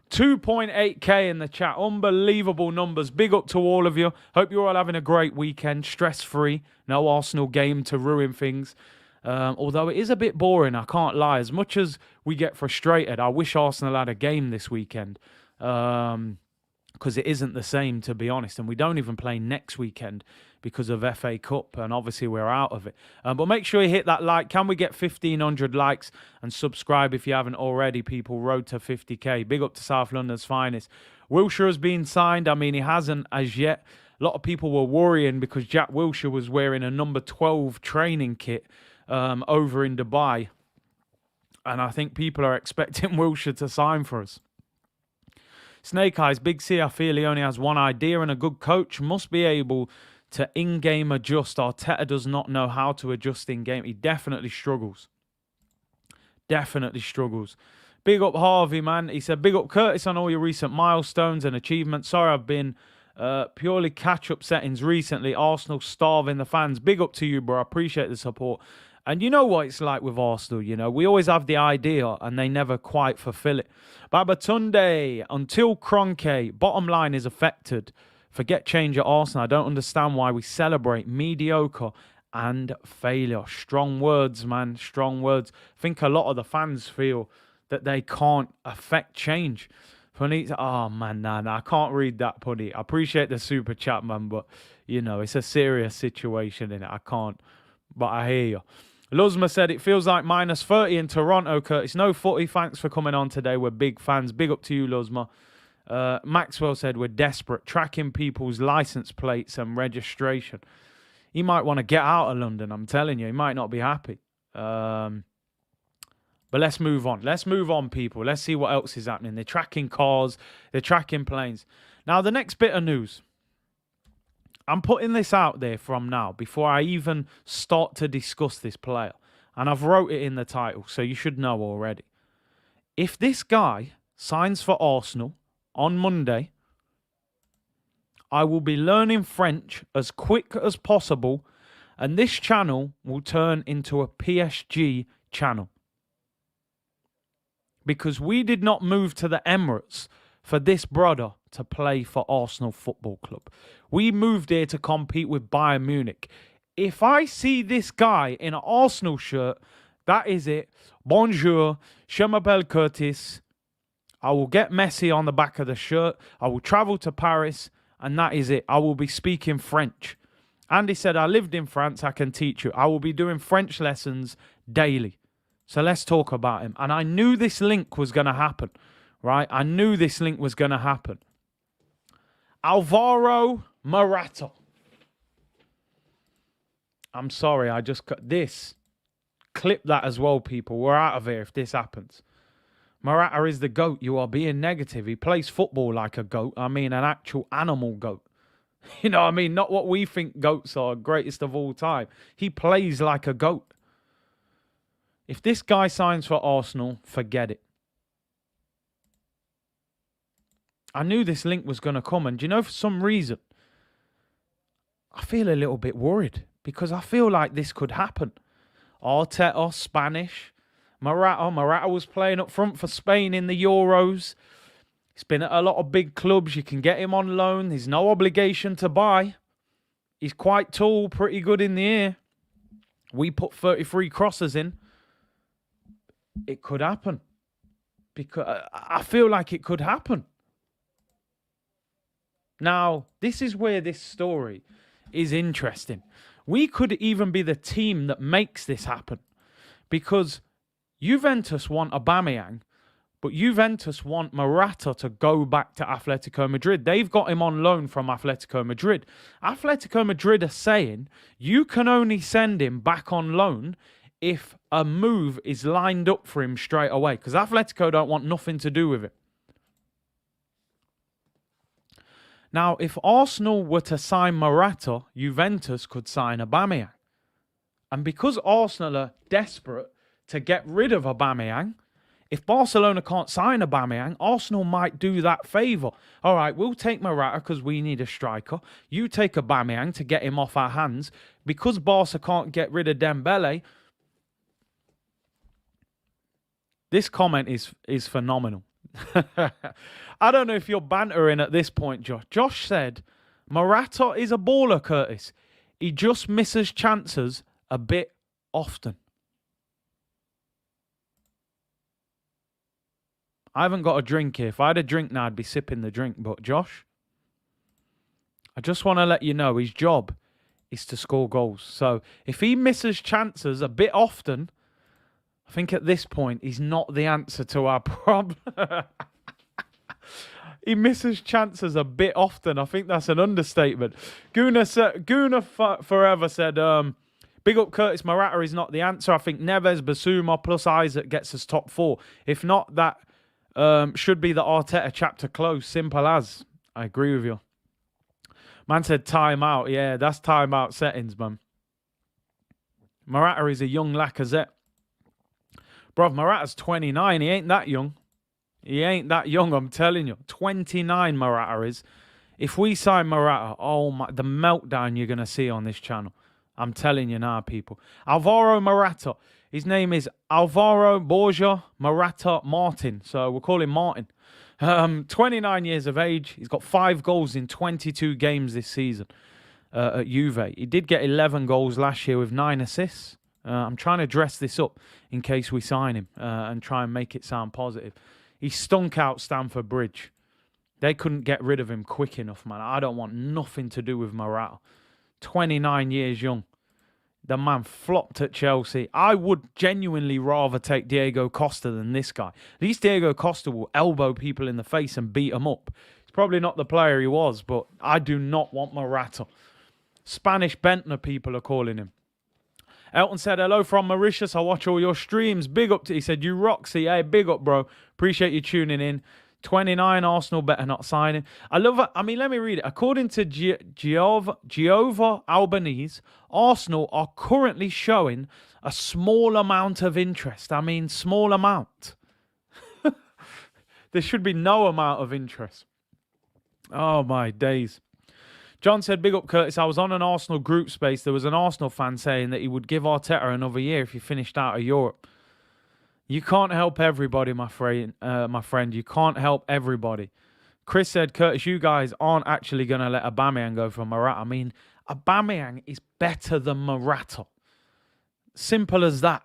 2.8k in the chat. Unbelievable numbers. Big up to all of you. Hope you're all having a great weekend. Stress-free. No Arsenal game to ruin things. Although it is a bit boring, I can't lie. As much as we get frustrated, I wish Arsenal had a game this weekend. Because it isn't the same, to be honest. And we don't even play next weekend because of FA Cup. And obviously we're out of it. But make sure you hit that like. Can we get 1,500 likes? And subscribe if you haven't already, people. Road to 50k. Big up to South London's finest. Wilshere has been signed. I mean, he hasn't as yet. A lot of people were worrying because Jack Wilshere was wearing a number 12 training kit over in Dubai. And I think people are expecting Wilshere to sign for us. Snake Eyes, Big C, I feel he only has one idea, and a good coach must be able to in-game adjust. Arteta does not know how to adjust in-game. He definitely struggles. Definitely struggles. Big up Harvey, man. He said, big up Curtis on all your recent milestones and achievements. Sorry, I've been purely catch-up settings recently. Arsenal starving the fans. Big up to you, bro. I appreciate the support. And you know what it's like with Arsenal, you know. We always have the idea and they never quite fulfill it. Babatunde, until Kroenke, bottom line is affected. Forget change at Arsenal. I don't understand why we celebrate mediocre and failure. Strong words, man. Strong words. I think a lot of the fans feel that they can't affect change. Oh, man, nah, I can't read that, Puddy. I appreciate the super chat, man, but, you know, it's a serious situation in it. I can't, but I hear you. Luzma said, it feels like minus 30 in Toronto, Curtis. No footy. Thanks for coming on today. We're big fans. Big up to you, Luzma. Maxwell said, we're desperate. Tracking people's license plates and registration. He might want to get out of London, I'm telling you. He might not be happy. But let's move on. Let's move on, people. Let's see what else is happening. They're tracking cars. They're tracking planes. Now, the next bit of news. I'm putting this out there from now before I even start to discuss this player. And I've wrote it in the title, so you should know already. If this guy signs for Arsenal on Monday, I will be learning French as quick as possible, and this channel will turn into a PSG channel. Because we did not move to the Emirates for this brother to play for Arsenal Football Club. We moved here to compete with Bayern Munich. If I see this guy in an Arsenal shirt, that is it. Bonjour, je m'appelle Curtis. I will get Messi on the back of the shirt. I will travel to Paris, and that is it. I will be speaking French. Andy said, I lived in France. I can teach you. I will be doing French lessons daily. So let's talk about him. And I knew this link was going to happen, right? I knew this link was going to happen. Alvaro Morata. I'm sorry, I just cut this. Clip that as well, people. We're out of here if this happens. Morata is the GOAT. You are being negative. He plays football like a GOAT. I mean, an actual animal GOAT. You know what I mean? Not what we think GOATs are, greatest of all time. He plays like a GOAT. If this guy signs for Arsenal, forget it. I knew this link was going to come. And do you know, for some reason, I feel a little bit worried. Because I feel like this could happen. Arteta, Spanish. Morata was playing up front for Spain in the Euros. He's been at a lot of big clubs. You can get him on loan. There's no obligation to buy. He's quite tall, pretty good in the air. We put 33 crosses in. It could happen. Because I feel like it could happen. Now, this is where this story is interesting. We could even be the team that makes this happen. Because Juventus want Aubameyang, but Juventus want Morata to go back to Atletico Madrid. They've got him on loan from Atletico Madrid. Atletico Madrid are saying you can only send him back on loan if a move is lined up for him straight away. Because Atletico don't want nothing to do with it. Now, if Arsenal were to sign Morata, Juventus could sign Aubameyang. And because Arsenal are desperate to get rid of Aubameyang, if Barcelona can't sign Aubameyang, Arsenal might do that favour. All right, we'll take Morata because we need a striker. You take Aubameyang to get him off our hands. Because Barca can't get rid of Dembele, this comment is phenomenal. I don't know if you're bantering at this point, Josh. Josh said, Morata is a baller, Curtis. He just misses chances a bit often. I haven't got a drink here. If I had a drink now, I'd be sipping the drink. But Josh, I just want to let you know his job is to score goals. So if he misses chances a bit often, I think at this point, he's not the answer to our problem. He misses chances a bit often. I think that's an understatement. Guna Forever said, Big up Curtis. Morata is not the answer. I think Neves, Bissouma plus Isak gets us top 4. If not, that should be the Arteta chapter close. Simple as. I agree with you. Man said timeout. Yeah, that's timeout settings, man. Morata is a young Lacazette. Bruv, Morata's 29. He ain't that young. He ain't that young, I'm telling you. 29 Morata is. If we sign Morata, oh my, the meltdown you're going to see on this channel. I'm telling you now, people. Alvaro Morata. His name is Alvaro Borja Morata Martin. So we'll call him Martin. 29 years of age. He's got 5 goals in 22 games this season at Juve. He did get 11 goals last year with 9 assists. I'm trying to dress this up in case we sign him and try and make it sound positive. He stunk out Stamford Bridge. They couldn't get rid of him quick enough, man. I don't want nothing to do with Morata. 29 years young. The man flopped at Chelsea. I would genuinely rather take Diego Costa than this guy. At least Diego Costa will elbow people in the face and beat them up. He's probably not the player he was, but I do not want Morata. Spanish Bentner, people are calling him. Elton said, hello from Mauritius. I watch all your streams. Big up to, he said, you Roxy. Hey, big up, bro. Appreciate you tuning in. 29, Arsenal better not sign him. I love it. I mean, let me read it. According to Giova Albanese, Arsenal are currently showing a small amount of interest. I mean, small amount. There should be no amount of interest. Oh, my days. John said, big up, Curtis. I was on an Arsenal group space. There was an Arsenal fan saying that he would give Arteta another year if he finished out of Europe. You can't help everybody, my friend. You can't help everybody. Chris said, Curtis, you guys aren't actually going to let Aubameyang go for Morata. I mean, Aubameyang is better than Morata. Simple as that.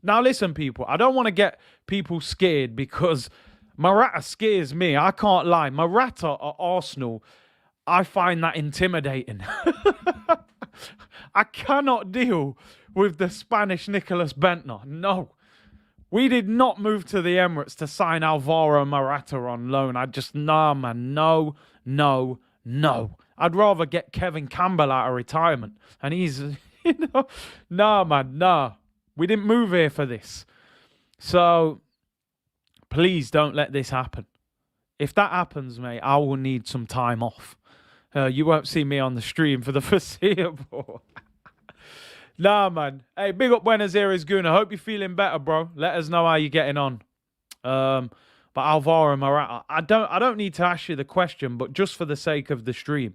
Now, listen, people. I don't want to get people scared because Morata scares me. I can't lie. Morata at Arsenal, I find that intimidating. I cannot deal with the Spanish Nicolas Bentner. No. We did not move to the Emirates to sign Alvaro Morata on loan. Nah, man. No. I'd rather get Kevin Campbell out of retirement. And he's, nah, man, nah. We didn't move here for this. So, please don't let this happen. If that happens, mate, I will need some time off. You won't see me on the stream for the foreseeable. Nah, man. Hey, big up Buenos Aires, Goon. I hope you're feeling better, bro. Let us know how you're getting on. But Alvaro Morata, I don't need to ask you the question, but just for the sake of the stream,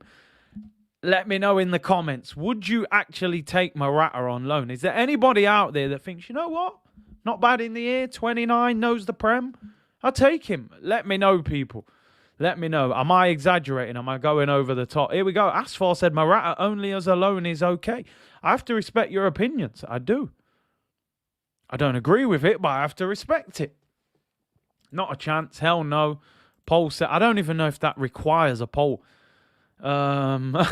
let me know in the comments. Would you actually take Morata on loan? Is there anybody out there that thinks, you know what? Not bad in the ear, 29, knows the Prem. I'll take him. Let me know, people. Let me know. Am I exaggerating? Am I going over the top? Here we go. Asphalt said Morata only as a loan is okay. I have to respect your opinions. I do. I don't agree with it, but I have to respect it. Not a chance. Hell no. Poll said, I don't even know if that requires a poll. Rejects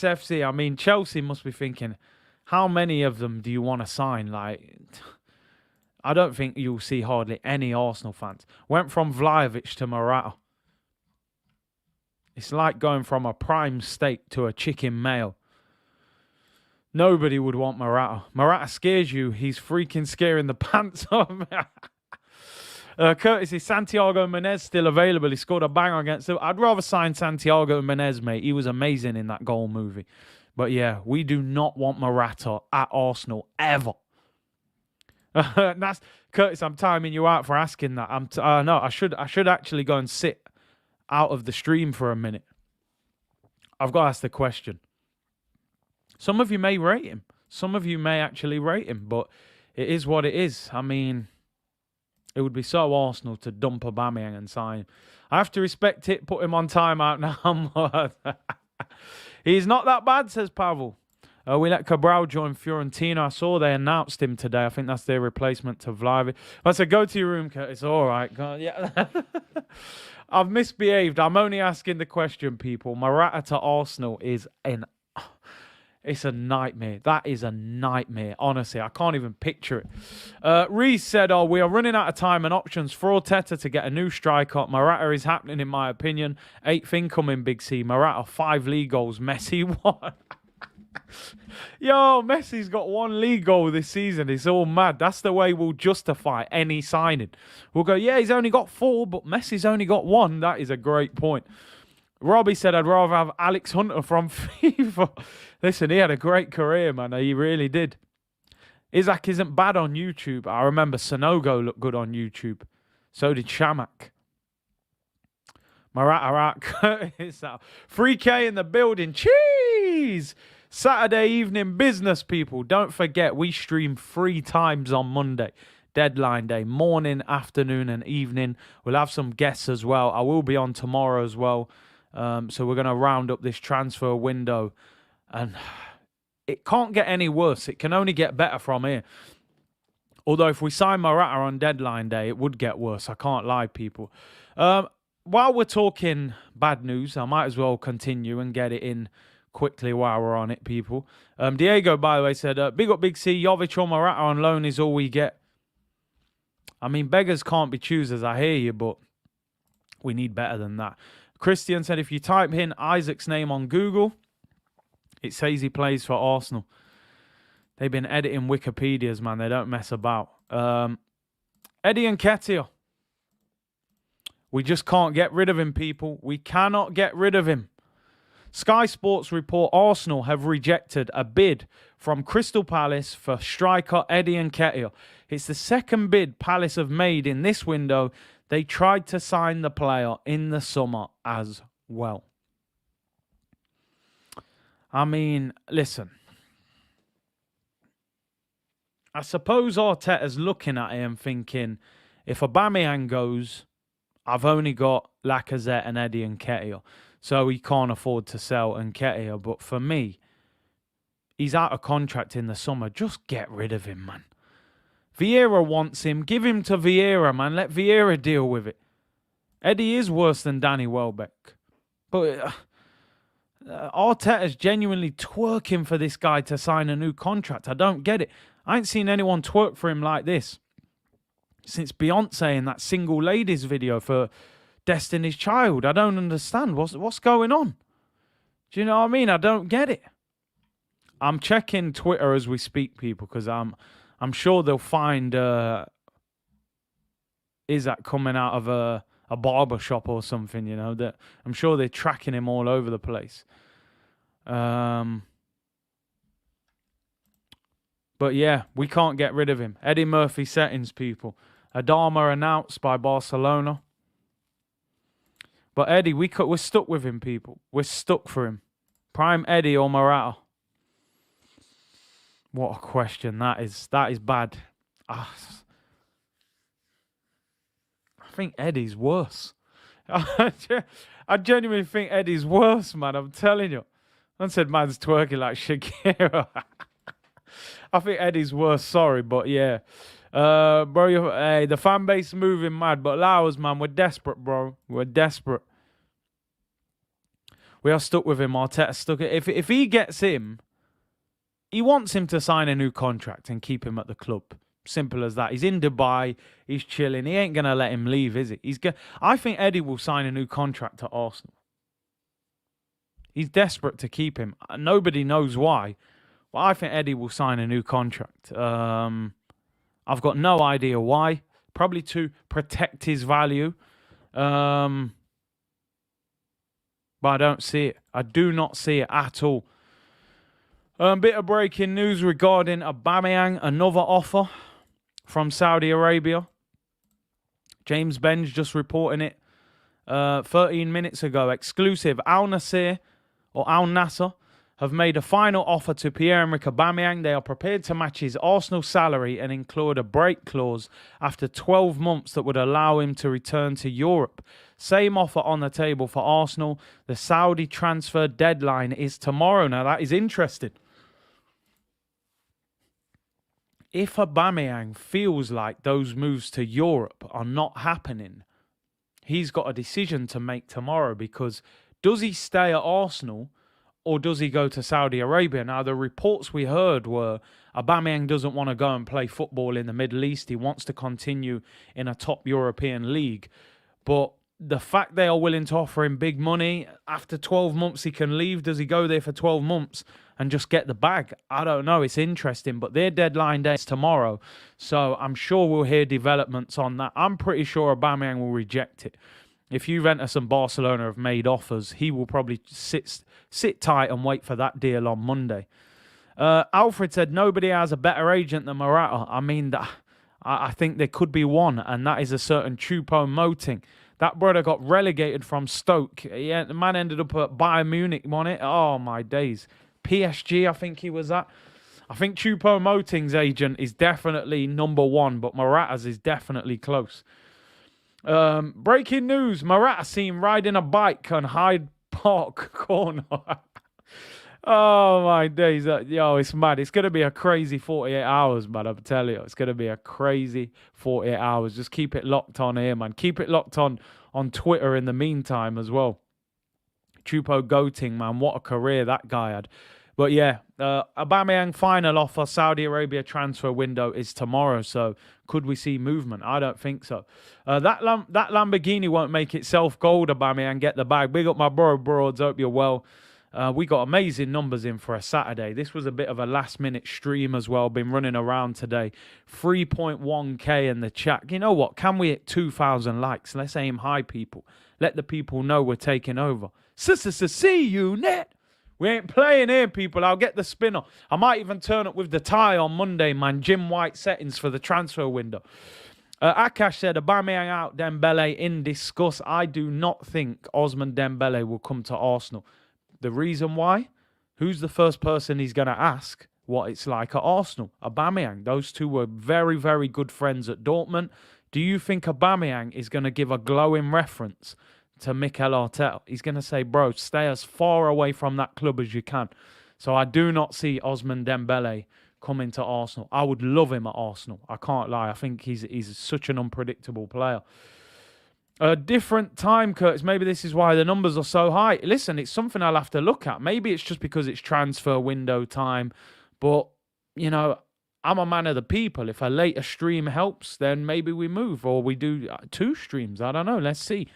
FC. I mean, Chelsea must be thinking, how many of them do you want to sign? Like, I don't think you'll see hardly any Arsenal fans. Went from Vlahovic to Morata. It's like going from a prime steak to a chicken mayo. Nobody would want Morata. Morata scares you. He's freaking scaring the pants off me. Curtis, is Santiago Menez still available? He scored a banger against him. I'd rather sign Santiago Menez, mate. He was amazing in that goal movie. But yeah, we do not want Morata at Arsenal ever. That's Curtis. I'm timing you out for asking that. No, I should actually go and sit out of the stream for a minute. I've got to ask the question. Some of you may rate him. Some of you may actually rate him, but it is what it is. I mean, it would be so Arsenal to dump Aubameyang and sign him. I have to respect it. Put him on timeout now. He's not that bad, says Pavel. We let Cabral join Fiorentina. I saw they announced him today. I think that's their replacement to Vlahovic. I said, go to your room, Curtis. All right. Yeah. I've misbehaved. I'm only asking the question, people. Morata to Arsenal is it's a nightmare. That is a nightmare. Honestly, I can't even picture it. Reese said, we are running out of time and options for Arteta to get a new striker. Morata is happening, in my opinion. 8th incoming, Big C. Morata, 5 league goals. Messi, 1. Yo, Messi's got one league goal this season. It's all mad. That's the way we'll justify any signing. We'll go, yeah, he's only got 4, but Messi's only got 1. That is a great point. Robbie said, I'd rather have Alex Hunter from FIFA. Listen, he had a great career, man. He really did. Isak isn't bad on YouTube. I remember Sonogo looked good on YouTube. So did Shamak. Morata, Curtis out. 3K in the building. Cheese! Saturday evening business, people. Don't forget, we stream 3 times on Monday. Deadline day. Morning, afternoon, and evening. We'll have some guests as well. I will be on tomorrow as well. So we're going to round up this transfer window. And it can't get any worse. It can only get better from here. Although if we sign Morata on deadline day, it would get worse. I can't lie, people. While we're talking bad news, I might as well continue and get it in quickly while we're on it, people. Diego, by the way, said, big up Big C, Jovic or Morata on loan is all we get. I mean, beggars can't be choosers, I hear you, but we need better than that. Christian said, if you type in Isaac's name on Google, it says he plays for Arsenal. They've been editing Wikipedias, man. They don't mess about. Eddie Nketiah. We just can't get rid of him, people. We cannot get rid of him. Sky Sports report Arsenal have rejected a bid from Crystal Palace for striker Eddie Nketiah. It's the second bid Palace have made in this window. They tried to sign the player in the summer as well. I mean, listen. I suppose Arteta's looking at him thinking, if Aubameyang goes, I've only got Lacazette and Eddie Nketiah. So he can't afford to sell Nketiah. But for me, he's out of contract in the summer. Just get rid of him, man. Vieira wants him. Give him to Vieira, man. Let Vieira deal with it. Eddie is worse than Danny Welbeck. But Arteta's genuinely twerking for this guy to sign a new contract. I don't get it. I ain't seen anyone twerk for him like this since Beyonce in that single ladies video for Destiny's Child. I don't understand. What's going on? Do you know what I mean? I don't get it. I'm checking Twitter as we speak, people, because I'm sure they'll find Isak coming out of a barber shop or something, you know. That I'm sure they're tracking him all over the place. But yeah, we can't get rid of him. Eddie Murphy settings, people. Adama announced by Barcelona. But Eddie, we're stuck with him, people. We're stuck for him. Prime Eddie or Morata? What a question that is. That is bad. I think Eddie's worse. I genuinely think Eddie's worse, man. I'm telling you. I said man's twerking like Shakira. I think Eddie's worse. Sorry, but yeah. Bro, hey, the fan base is moving mad. But Lowers, man, we're desperate, bro. We're desperate. We are stuck with him. Arteta stuck. If he gets him, he wants him to sign a new contract and keep him at the club. Simple as that. He's in Dubai. He's chilling. He ain't going to let him leave, is he? I think Eddie will sign a new contract at Arsenal. He's desperate to keep him. Nobody knows why. But I think Eddie will sign a new contract. I've got no idea why. Probably to protect his value. But I don't see it. I do not see it at all. Bit of breaking news regarding Aubameyang. Another offer from Saudi Arabia. James Ben's just reporting it 13 minutes ago. Exclusive. Al Nassr have made a final offer to Pierre-Emerick Aubameyang. They are prepared to match his Arsenal salary and include a break clause after 12 months that would allow him to return to Europe. Same offer on the table for Arsenal. The Saudi transfer deadline is tomorrow. Now, that is interesting. If Aubameyang feels like those moves to Europe are not happening, he's got a decision to make tomorrow, because does he stay at Arsenal or does he go to Saudi Arabia? Now, the reports we heard were Aubameyang doesn't want to go and play football in the Middle East. He wants to continue in a top European league. But the fact they are willing to offer him big money, after 12 months he can leave. Does he go there for 12 months and just get the bag? I don't know. It's interesting, but their deadline day is tomorrow, so I'm sure we'll hear developments on that. I'm pretty sure Aubameyang will reject it. If Juventus and Barcelona have made offers, he will probably sit tight and wait for that deal on Monday. Alfred said nobody has a better agent than Morata. I mean, I think there could be one, and that is a certain Choupo-Moting. That brother got relegated from Stoke. Yeah, the man ended up at Bayern Munich, won it. Oh, my days. PSG, I think he was at. I think Choupo-Moting's agent is definitely number one, but Morata's is definitely close. Breaking news. Morata seen riding a bike on Hyde Park corner. Oh, my days. It's mad. It's going to be a crazy 48 hours, man. I'm telling you. It's going to be a crazy 48 hours. Just keep it locked on here, man. Keep it locked on Twitter in the meantime as well. Choupo-Moting, man. What a career that guy had. But yeah, Aubameyang final offer, Saudi Arabia transfer window is tomorrow. So could we see movement? I don't think so. That Lamborghini won't make itself gold, Aubameyang. Get the bag. Big up my bro, Broads. Hope you're well. We got amazing numbers in for a Saturday. This was a bit of a last-minute stream as well. Been running around today. 3.1k in the chat. You know what? Can we hit 2,000 likes? Let's aim high, people. Let the people know we're taking over. See you, net. We ain't playing here, people. I'll get the spinner. I might even turn up with the tie on Monday, man. Jim White settings for the transfer window. Akash said, Aubameyang out, Dembele in discuss. I do not think Ousmane Dembele will come to Arsenal. The reason why? Who's the first person he's going to ask what it's like at Arsenal? Aubameyang. Those two were very, very good friends at Dortmund. Do you think Aubameyang is going to give a glowing reference to Mikel Arteta? He's going to say, bro, stay as far away from that club as you can. So I do not see Ousmane Dembele coming to Arsenal. I would love him at Arsenal. I can't lie. I think he's such an unpredictable player. A different time, Curtis. Maybe this is why the numbers are so high. Listen, it's something I'll have to look at. Maybe it's just because it's transfer window time. But, you know, I'm a man of the people. If a later stream helps, then maybe we move. Or we do 2 streams. I don't know. Let's see.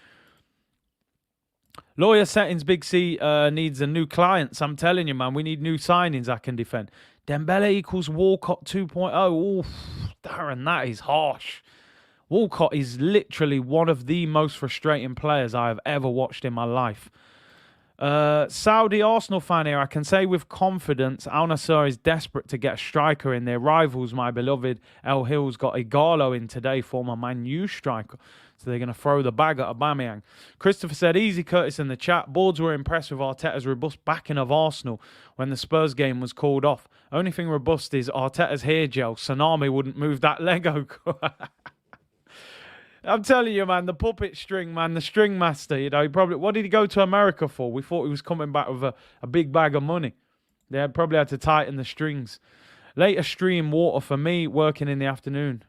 Lawyer settings, Big C needs a new clients. I'm telling you, man. We need new signings I can defend. Dembele equals Walcott 2.0. Oof, Darren, that is harsh. Walcott is literally one of the most frustrating players I have ever watched in my life. Saudi Arsenal fan here. I can say with confidence, Al Nassr is desperate to get a striker in. Their rivals, my beloved El Hill's got Igalo in today, former Man U striker. So they're going to throw the bag at Aubameyang. Christopher said, easy Curtis in the chat. Boards were impressed with Arteta's robust backing of Arsenal when the Spurs game was called off. Only thing robust is Arteta's hair gel. Tsunami wouldn't move that Lego. I'm telling you, man, the puppet string, man, the string master, you know, what did he go to America for? We thought he was coming back with a big bag of money. They probably had to tighten the strings. Later stream water for me, working in the afternoon.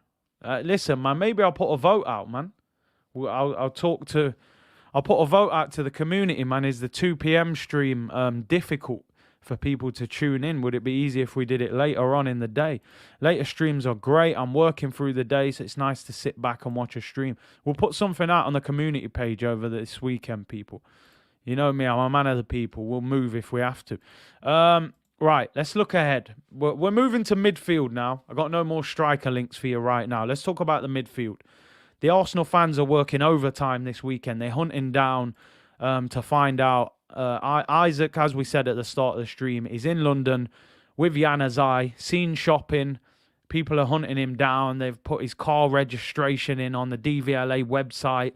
Listen, man, maybe I'll put a vote out, man. I'll put a vote out to the community, man. Is the 2 p.m. stream difficult for people to tune in? Would it be easy if we did it later on in the day? Later streams are great. I'm working through the day, so it's nice to sit back and watch a stream. We'll put something out on the community page over this weekend, people. You know me, I'm a man of the people. We'll move if we have to. Right, let's look ahead. We're moving to midfield now. I've got no more striker links for you right now. Let's talk about the midfield. The Arsenal fans are working overtime this weekend. They're hunting down to find out. Isak, as we said at the start of the stream, is in London with Januzaj, seen shopping. People are hunting him down. They've put his car registration in on the DVLA website.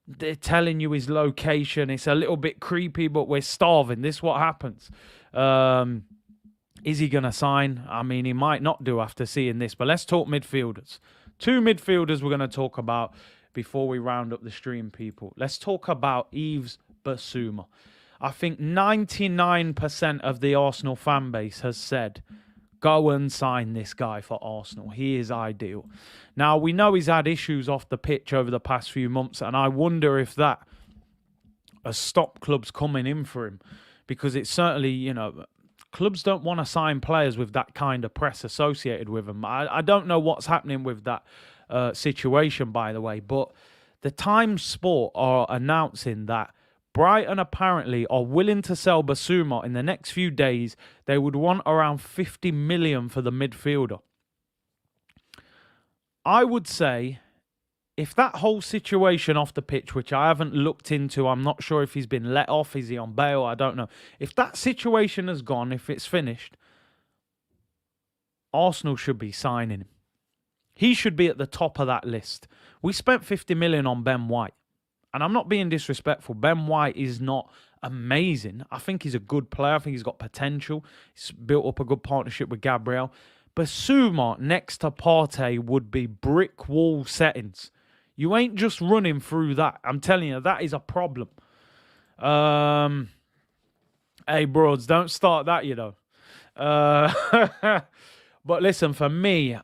They're telling you his location. It's a little bit creepy, but we're starving. This is what happens. Is he going to sign? I mean, he might not do after seeing this. But let's talk midfielders. 2 midfielders we're going to talk about before we round up the stream, people. Let's talk about Yves Bissouma. I think 99% of the Arsenal fan base has said, go and sign this guy for Arsenal. He is ideal. Now, we know he's had issues off the pitch over the past few months, and I wonder if that has stopped clubs coming in for him. Because it's certainly, you know, clubs don't want to sign players with that kind of press associated with them. I don't know what's happening with that situation, by the way, but The Times Sport are announcing that Brighton apparently are willing to sell Bissouma in the next few days. They would want around 50 million for the midfielder. I would say, if that whole situation off the pitch, which I haven't looked into, I'm not sure if he's been let off, is he on bail, I don't know. If that situation has gone, if it's finished, Arsenal should be signing him. He should be at the top of that list. We spent 50 million on Ben White. And I'm not being disrespectful. Ben White is not amazing. I think he's a good player. I think he's got potential. He's built up a good partnership with Gabriel. Bissouma next to Partey would be brick wall settings. You ain't just running through that. I'm telling you, that is a problem. Hey, broads, don't start that, you know. But listen, for me,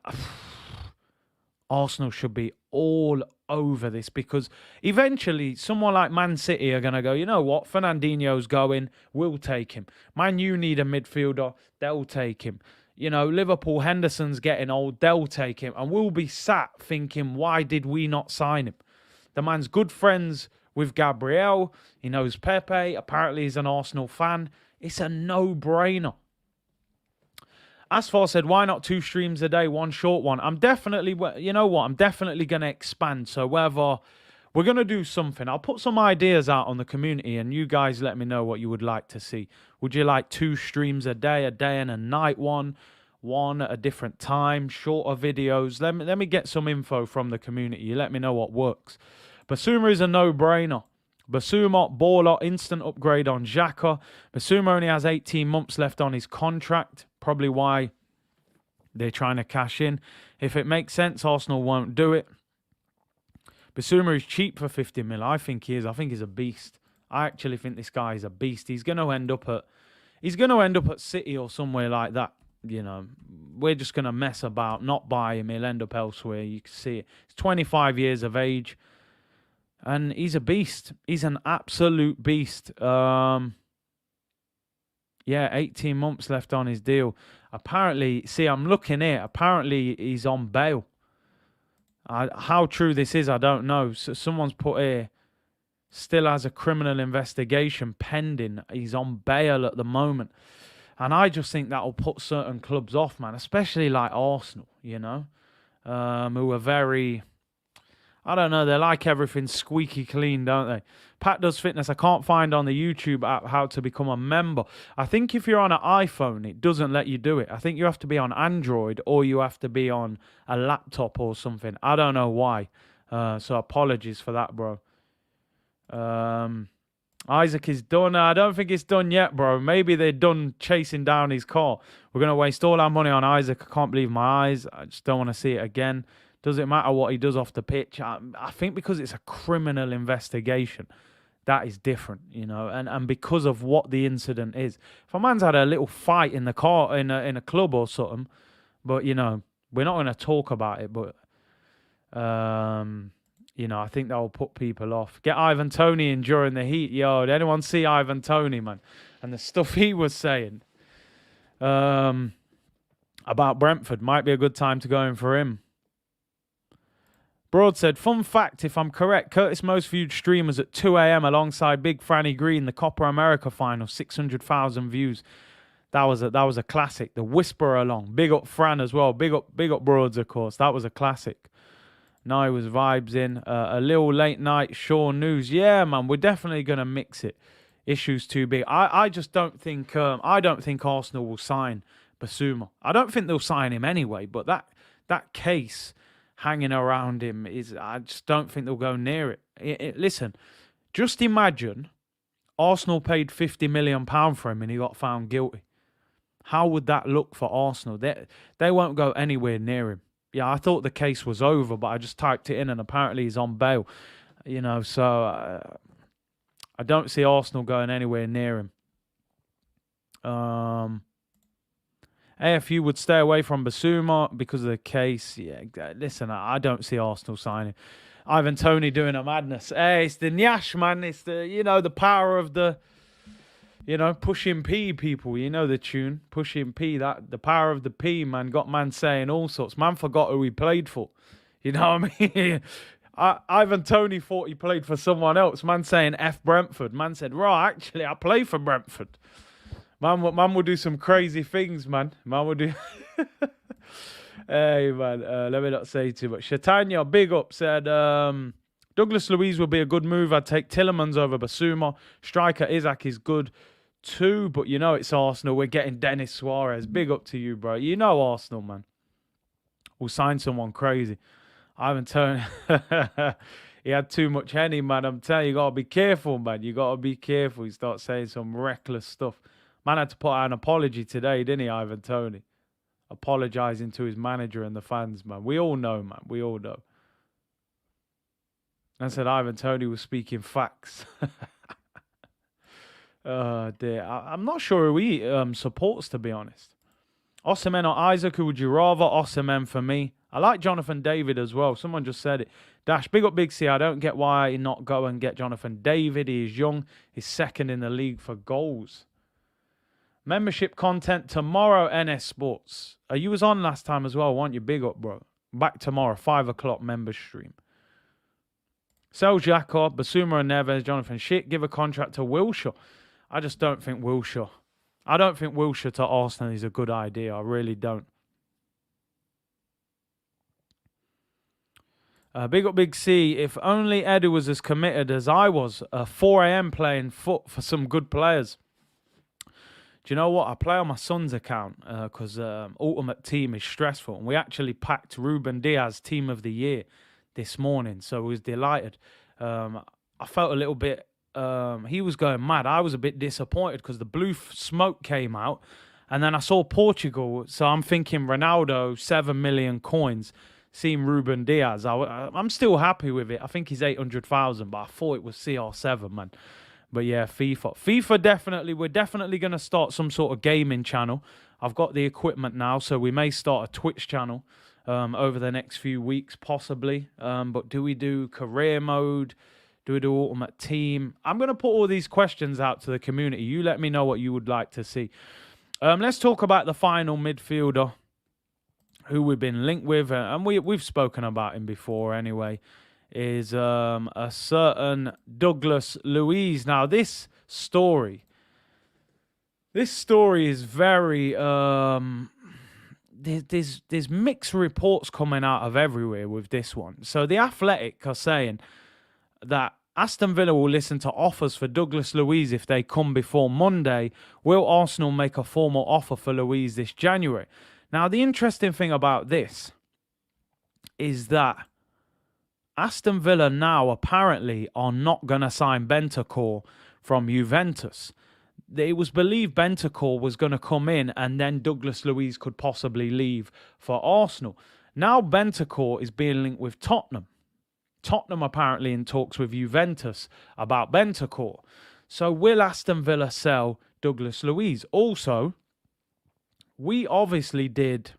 Arsenal should be all over this, because eventually someone like Man City are going to go, you know what, Fernandinho's going, we'll take him. Man U need a midfielder, they'll take him. You know, Liverpool, Henderson's getting old, they'll take him. And we'll be sat thinking, why did we not sign him? The man's good friends with Gabriel. He knows Pepe. Apparently he's an Arsenal fan. It's a no-brainer. Asfar said, why not 2 streams a day, 1 short one? I'm definitely, you know what, I'm definitely going to expand. So whether we're going to do something, I'll put some ideas out on the community and you guys let me know what you would like to see. Would you like 2 streams a day and a night one at a different time, shorter videos? Let me get some info from the community. You let me know what works. Bissouma is a no-brainer. Bissouma, baller, instant upgrade on Xhaka. Bissouma only has 18 months left on his contract. Probably why they're trying to cash in. If it makes sense, Arsenal won't do it. Bissouma is cheap for 50 mil. I think he is. I think he's a beast. I actually think this guy is a beast. He's going to end up at City or somewhere like that. You know, we're just going to mess about, not buy him. He'll end up elsewhere. You can see it. He's 25 years of age. And he's a beast. He's an absolute beast. Yeah, 18 months left on his deal. Apparently, see, I'm looking here. Apparently, he's on bail. How true this is, I don't know. So someone's put here, still has a criminal investigation pending. He's on bail at the moment. And I just think that will put certain clubs off, man. Especially like Arsenal, you know. Who are very... I don't know, they like everything squeaky clean, don't they? Pat Does Fitness, I can't find on the YouTube app how to become a member. I think if you're on an iPhone, it doesn't let you do it. I think you have to be on Android or you have to be on a laptop or something. I don't know why. So apologies for that, bro. Isak is done. I don't think it's done yet, bro. Maybe they're done chasing down his car. We're going to waste all our money on Isak. I can't believe my eyes. I just don't want to see it again. Doesn't matter what he does off the pitch. I think because it's a criminal investigation, that is different, you know. And because of what the incident is. If a man's had a little fight in the car, in a club or something, but, you know, we're not going to talk about it. But, you know, I think that will put people off. Get Ivan Toney in during the heat. Yo, did anyone see Ivan Toney, man? And the stuff he was saying about Brentford. Might be a good time to go in for him. Broad said, fun fact, if I'm correct, Curtis' most viewed stream was at 2 a.m. alongside Big Franny Green, the Copa America final, 600,000 views. That was a classic. The Whisperer along. Big up Fran as well. Big up Broads, of course. That was a classic. Now it was vibes in. A little late night Shaw news. Yeah, man, we're definitely going to mix it. Issues too big. I just don't think Arsenal will sign Bissouma. I don't think they'll sign him anyway, but that case hanging around him I just don't think they'll go near it. Listen, just imagine Arsenal paid £50 million for him and he got found guilty. How would that look for Arsenal? They won't go anywhere near him. Yeah, I thought the case was over, but I just typed it in and apparently he's on bail. You know, so I don't see Arsenal going anywhere near him. AFU would stay away from Bissouma because of the case. Yeah, listen, I don't see Arsenal signing. Ivan Toney doing a madness. Hey, it's the Nyash, man. It's the, you know, the power of the, you know, pushing P people. You know the tune, pushing P. That the power of the P, man. Got man saying all sorts. Man forgot who he played for. You know what I mean? Ivan Toney thought he played for someone else. Man saying F Brentford. Man said, right, actually, I play for Brentford. Man will do some crazy things, man. Man will do... Hey, man, let me not say too much. Shatanya, big up, said... Douglas Luiz would be a good move. I'd take Tielemans over Bissouma. Striker Isak is good too, but you know it's Arsenal. We're getting Denis Suarez. Big up to you, bro. You know Arsenal, man. We'll sign someone crazy. I haven't turned... He had too much Henny, man. I'm telling you, you got to be careful, man. You got to be careful. You start saying some reckless stuff. Man had to put out an apology today, didn't he, Ivan Toney? Apologising to his manager and the fans, man. We all know, man. We all know. I said Ivan Toney was speaking facts. Oh, dear. I'm not sure who he supports, to be honest. Osimhen or Isak, who would you rather? Osimhen for me. I like Jonathan David as well. Someone just said it. Dash, big up Big C. I don't get why not go and get Jonathan David. He is young. He's second in the league for goals. Membership content tomorrow, NS Sports. You was on last time as well, weren't you? Big up, bro. Back tomorrow, 5 o'clock member stream. Sell Jacob, Bissouma and Neves, Jonathan Schick. Give a contract to Wilshere. I just don't think Wilshere. I don't think Wilshere to Arsenal is a good idea. I really don't. Big up Big C. If only Edu was as committed as I was. 4 a.m. playing foot for some good players. Do you know what? I play on my son's account because Ultimate Team is stressful. And we actually packed Ruben Diaz Team of the Year this morning. So I was delighted. I felt a little bit... he was going mad. I was a bit disappointed because the blue smoke came out. And then I saw Portugal. So I'm thinking Ronaldo, 7 million coins. Seeing Ruben Diaz. I'm still happy with it. I think he's 800,000. But I thought it was CR7, man. But yeah, FIFA. FIFA definitely, we're definitely going to start some sort of gaming channel. I've got the equipment now, so we may start a Twitch channel over the next few weeks, possibly. But do we do career mode? Do we do Ultimate Team? I'm going to put all these questions out to the community. You let me know what you would like to see. Let's talk about the final midfielder who we've been linked with. And we've spoken about him before anyway. Is a certain Douglas Luiz. Now, this story is very... There's mixed reports coming out of everywhere with this one. So The Athletic are saying that Aston Villa will listen to offers for Douglas Luiz if they come before Monday. Will Arsenal make a formal offer for Luiz this January? Now, the interesting thing about this is that Aston Villa now apparently are not going to sign Bentancur from Juventus. It was believed Bentancur was going to come in and then Douglas Luiz could possibly leave for Arsenal. Now Bentancur is being linked with Tottenham. Tottenham apparently in talks with Juventus about Bentancur. So will Aston Villa sell Douglas Luiz? Also, we obviously did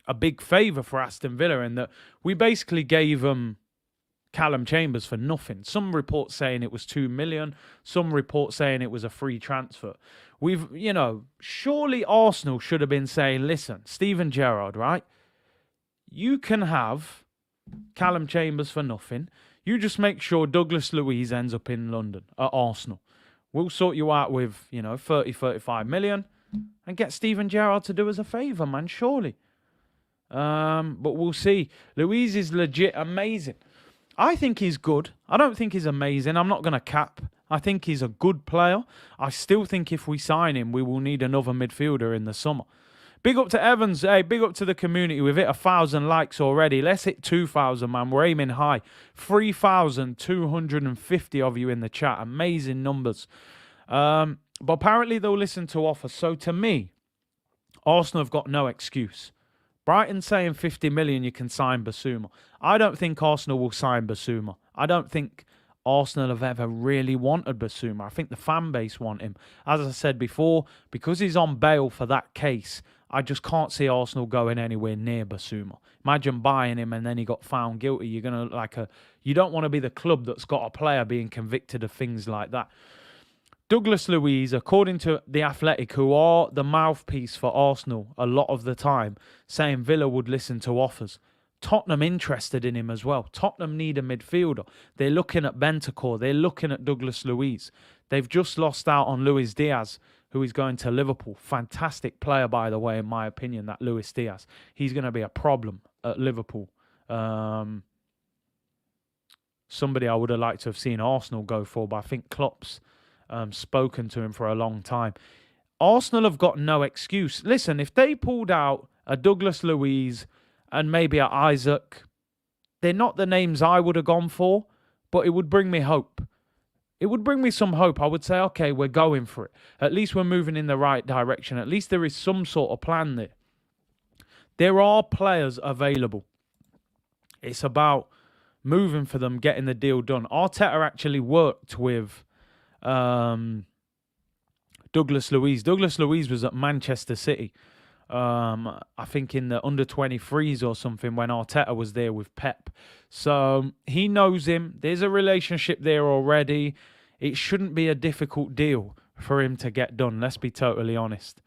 a big favour for Aston Villa in that we basically gave them Callum Chambers for nothing. Some reports saying it was 2 million. Some reports saying it was a free transfer. Surely Arsenal should have been saying, listen, Steven Gerrard, right? You can have Callum Chambers for nothing. You just make sure Douglas Luiz ends up in London at Arsenal. We'll sort you out with, 30, 35 million and get Steven Gerrard to do us a favour, man, surely. But we'll see. Luiz is legit amazing. I think he's good. I don't think he's amazing. I'm not going to cap. I think he's a good player. I still think if we sign him, we will need another midfielder in the summer. Big up to Evans. Hey, big up to the community. We've hit 1,000 likes already. Let's hit 2,000, man. We're aiming high. 3,250 of you in the chat. Amazing numbers. But apparently they'll listen to offers. So to me, Arsenal have got no excuse. Brighton saying 50 million you can sign Bissouma. I don't think Arsenal will sign Bissouma. I don't think Arsenal have ever really wanted Bissouma. I think the fan base want him. As I said before, because he's on bail for that case, I just can't see Arsenal going anywhere near Bissouma. Imagine buying him and then he got found guilty. You're going to you don't want to be the club that's got a player being convicted of things like that. Douglas Luiz, according to The Athletic, who are the mouthpiece for Arsenal a lot of the time, saying Villa would listen to offers. Tottenham interested in him as well. Tottenham need a midfielder. They're looking at Bentancur. They're looking at Douglas Luiz. They've just lost out on Luis Diaz, who is going to Liverpool. Fantastic player, by the way, in my opinion, that Luis Diaz. He's going to be a problem at Liverpool. Somebody I would have liked to have seen Arsenal go for, but I think Klopp's spoken to him for a long time. Arsenal have got no excuse. Listen, if they pulled out a Douglas Luiz and maybe a Isak, they're not the names I would have gone for, but it would bring me hope. It would bring me some hope. I would say, okay, we're going for it. At least we're moving in the right direction. At least there is some sort of plan there. There are players available. It's about moving for them, getting the deal done. Arteta actually worked with Douglas Luiz. Douglas Luiz was at Manchester City. I think in the under-23s or something when Arteta was there with Pep. So he knows him. There's a relationship there already. It shouldn't be a difficult deal for him to get done. Let's be totally honest.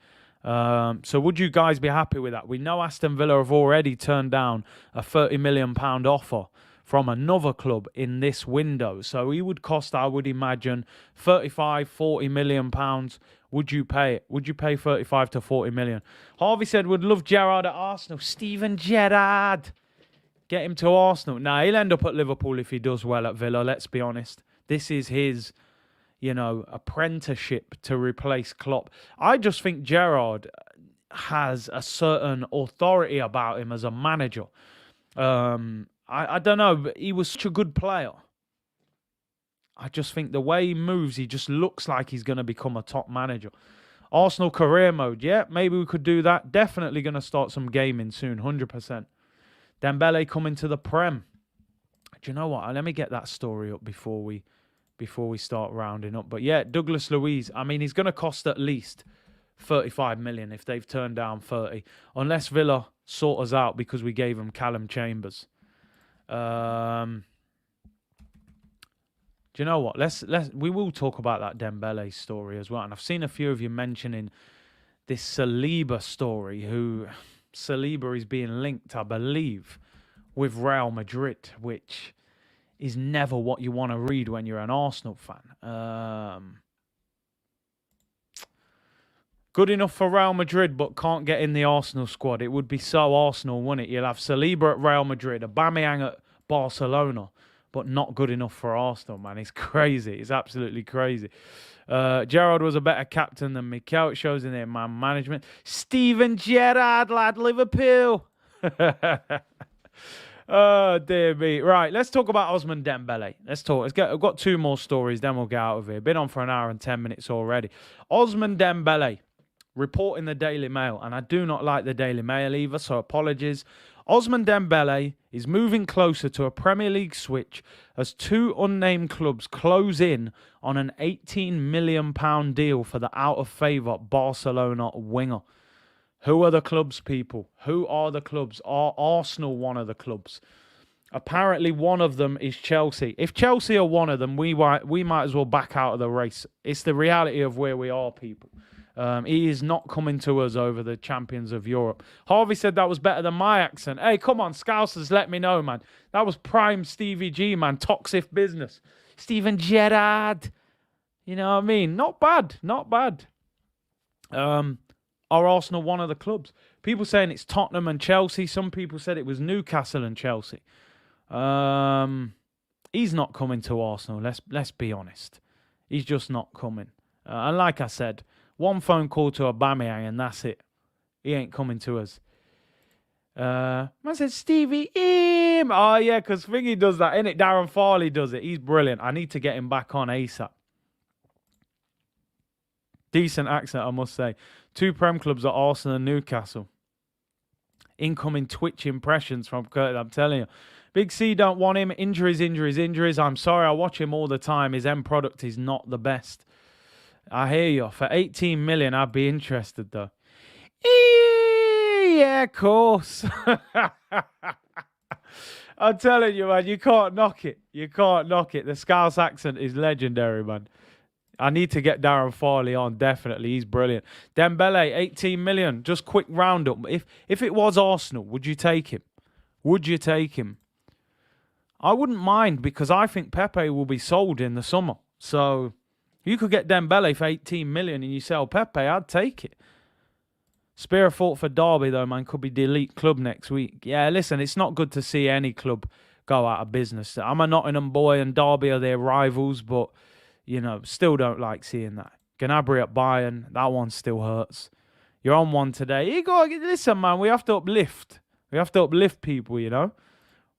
So would you guys be happy with that? We know Aston Villa have already turned down a £30 million offer from another club in this window. So he would cost, I would imagine, £35-40 million. Would you pay it? Would you pay 35 to 40 million? Harvey said, would love Gerrard at Arsenal. Steven Gerrard. Get him to Arsenal. Nah, he'll end up at Liverpool if he does well at Villa, let's be honest. This is his, apprenticeship to replace Klopp. I just think Gerrard has a certain authority about him as a manager. I don't know, but he was such a good player. I just think the way he moves, he just looks like he's going to become a top manager. Arsenal career mode, yeah, maybe we could do that. Definitely going to start some gaming soon, 100%. Dembele coming to the Prem. Do you know what? Let me get that story up before we start rounding up. But yeah, Douglas Luiz, I mean, he's going to cost at least 35 million if they've turned down 30. Unless Villa sort us out because we gave them Callum Chambers. Do you know what? We will talk about that Dembele story as well. And I've seen a few of you mentioning this Saliba story, who Saliba is being linked, I believe, with Real Madrid, which is never what you want to read when you're an Arsenal fan. Good enough for Real Madrid, but can't get in the Arsenal squad. It would be so Arsenal, wouldn't it? You'll have Saliba at Real Madrid, Aubameyang at Barcelona, but not good enough for Arsenal, man. It's crazy. It's absolutely crazy. Gerrard was a better captain than Mikel. It shows in their man management. Steven Gerrard, lad, Liverpool. Oh, dear me. Right, let's talk about Ousmane Dembele. I've got two more stories, then we'll get out of here. Been on for an hour and 10 minutes already. Ousmane Dembele, report in the Daily Mail, and I do not like the Daily Mail either, so apologies. Ousmane Dembele is moving closer to a Premier League switch as two unnamed clubs close in on an £18 million deal for the out-of-favour Barcelona winger. Who are the clubs, people? Who are the clubs? Are Arsenal one of the clubs? Apparently one of them is Chelsea. If Chelsea are one of them, we might as well back out of the race. It's the reality of where we are, people. He is not coming to us over the champions of Europe. Harvey said that was better than my accent. Hey, come on, Scousers, let me know, man. That was prime Stevie G, man. Toxic business. Steven Gerrard. You know what I mean? Not bad. Not bad. Are Arsenal one of the clubs? People saying it's Tottenham and Chelsea. Some people said it was Newcastle and Chelsea. He's not coming to Arsenal. Let's be honest. He's just not coming. And like I said, one phone call to Aubameyang and that's it. He ain't coming to us. Man said Stevie Im. Oh yeah, because Thingy does that, innit? Darren Farley does it. He's brilliant. I need to get him back on ASAP. Decent accent, I must say. Two Prem clubs are Arsenal and Newcastle. Incoming Twitch impressions from Kurt, I'm telling you. Big C don't want him. Injuries. I'm sorry, I watch him all the time. His end product is not the best. I hear you. For 18 million, I'd be interested, though. Yeah, of course. I'm telling you, man, you can't knock it. You can't knock it. The Scouse accent is legendary, man. I need to get Darren Farley on, definitely. He's brilliant. Dembele, 18 million. Just quick roundup. If it was Arsenal, would you take him? Would you take him? I wouldn't mind, because I think Pepe will be sold in the summer. So you could get Dembele for 18 million and you sell Pepe, I'd take it. Spear thought for Derby, though, man, could be the elite club next week. Yeah, listen, it's not good to see any club go out of business. I'm a Nottingham boy and Derby are their rivals, but, you know, still don't like seeing that. Gnabry at Bayern, that one still hurts. You're on one today. Listen, man, we have to uplift. We have to uplift people, you know.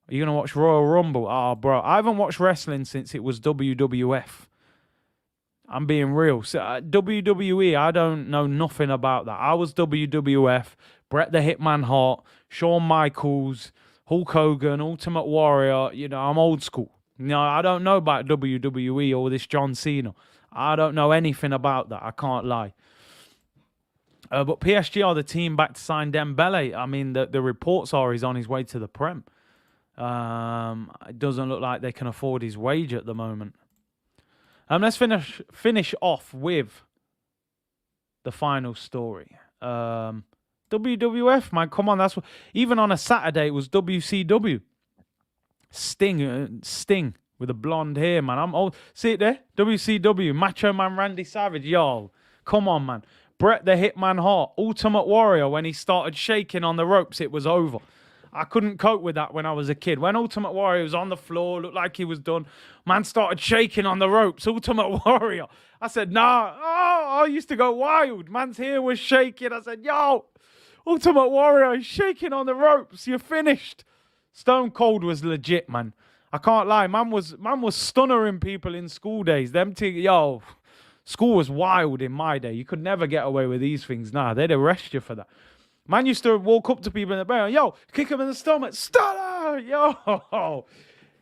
Are you going to watch Royal Rumble? Oh, bro, I haven't watched wrestling since it was WWF. I'm being real. So, WWE, I don't know nothing about that. I was WWF, Bret the Hitman Hart, Shawn Michaels, Hulk Hogan, Ultimate Warrior. You know, I'm old school. No, I don't know about WWE or this John Cena. I don't know anything about that. I can't lie. But PSG are the team back to sign Dembele. I mean, the reports are he's on his way to the Prem. It doesn't look like they can afford his wage at the moment. Let's finish off with the final story. WWF, man, come on. That's what, even on a Saturday, it was WCW. Sting with the blonde hair, man. I'm old. See it there? WCW, Macho Man Randy Savage. Yo, come on, man. Bret the Hitman Hart, Ultimate Warrior. When he started shaking on the ropes, it was over. I couldn't cope with that when I was a kid. When Ultimate Warrior was on the floor, looked like he was done, man started shaking on the ropes. Ultimate Warrior. I said, nah. Oh, I used to go wild. Man's hair was shaking. I said, yo, Ultimate Warrior, he's shaking on the ropes. You're finished. Stone Cold was legit, man. I can't lie. Man was stunnering people in school days. School was wild in my day. You could never get away with these things. Nah, they'd arrest you for that. Man used to walk up to people in the bar, yo, kick him in the stomach, stunner, yo.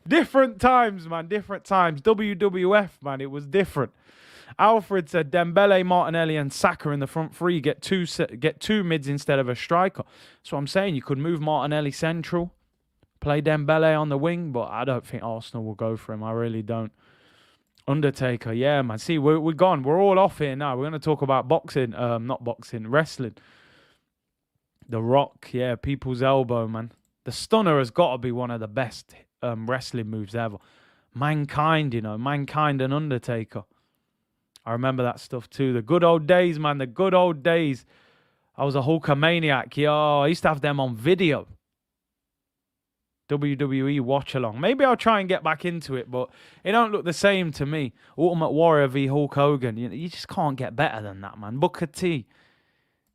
Different times, man, different times. WWF, man, it was different. Alfred said Dembele, Martinelli, and Saka in the front three get two mids instead of a striker. That's what I'm saying. You could move Martinelli central, play Dembele on the wing, but I don't think Arsenal will go for him. I really don't. Undertaker, yeah, man. See, we're gone. We're all off here now. We're going to talk about wrestling. The Rock, yeah, people's elbow, man. The stunner has got to be one of the best wrestling moves ever. Mankind, Mankind and Undertaker. I remember that stuff too. The good old days, man, the good old days. I was a Hulkamaniac, yo. I used to have them on video. WWE watch along. Maybe I'll try and get back into it, but it don't look the same to me. Ultimate Warrior v Hulk Hogan. You just can't get better than that, man. Booker T.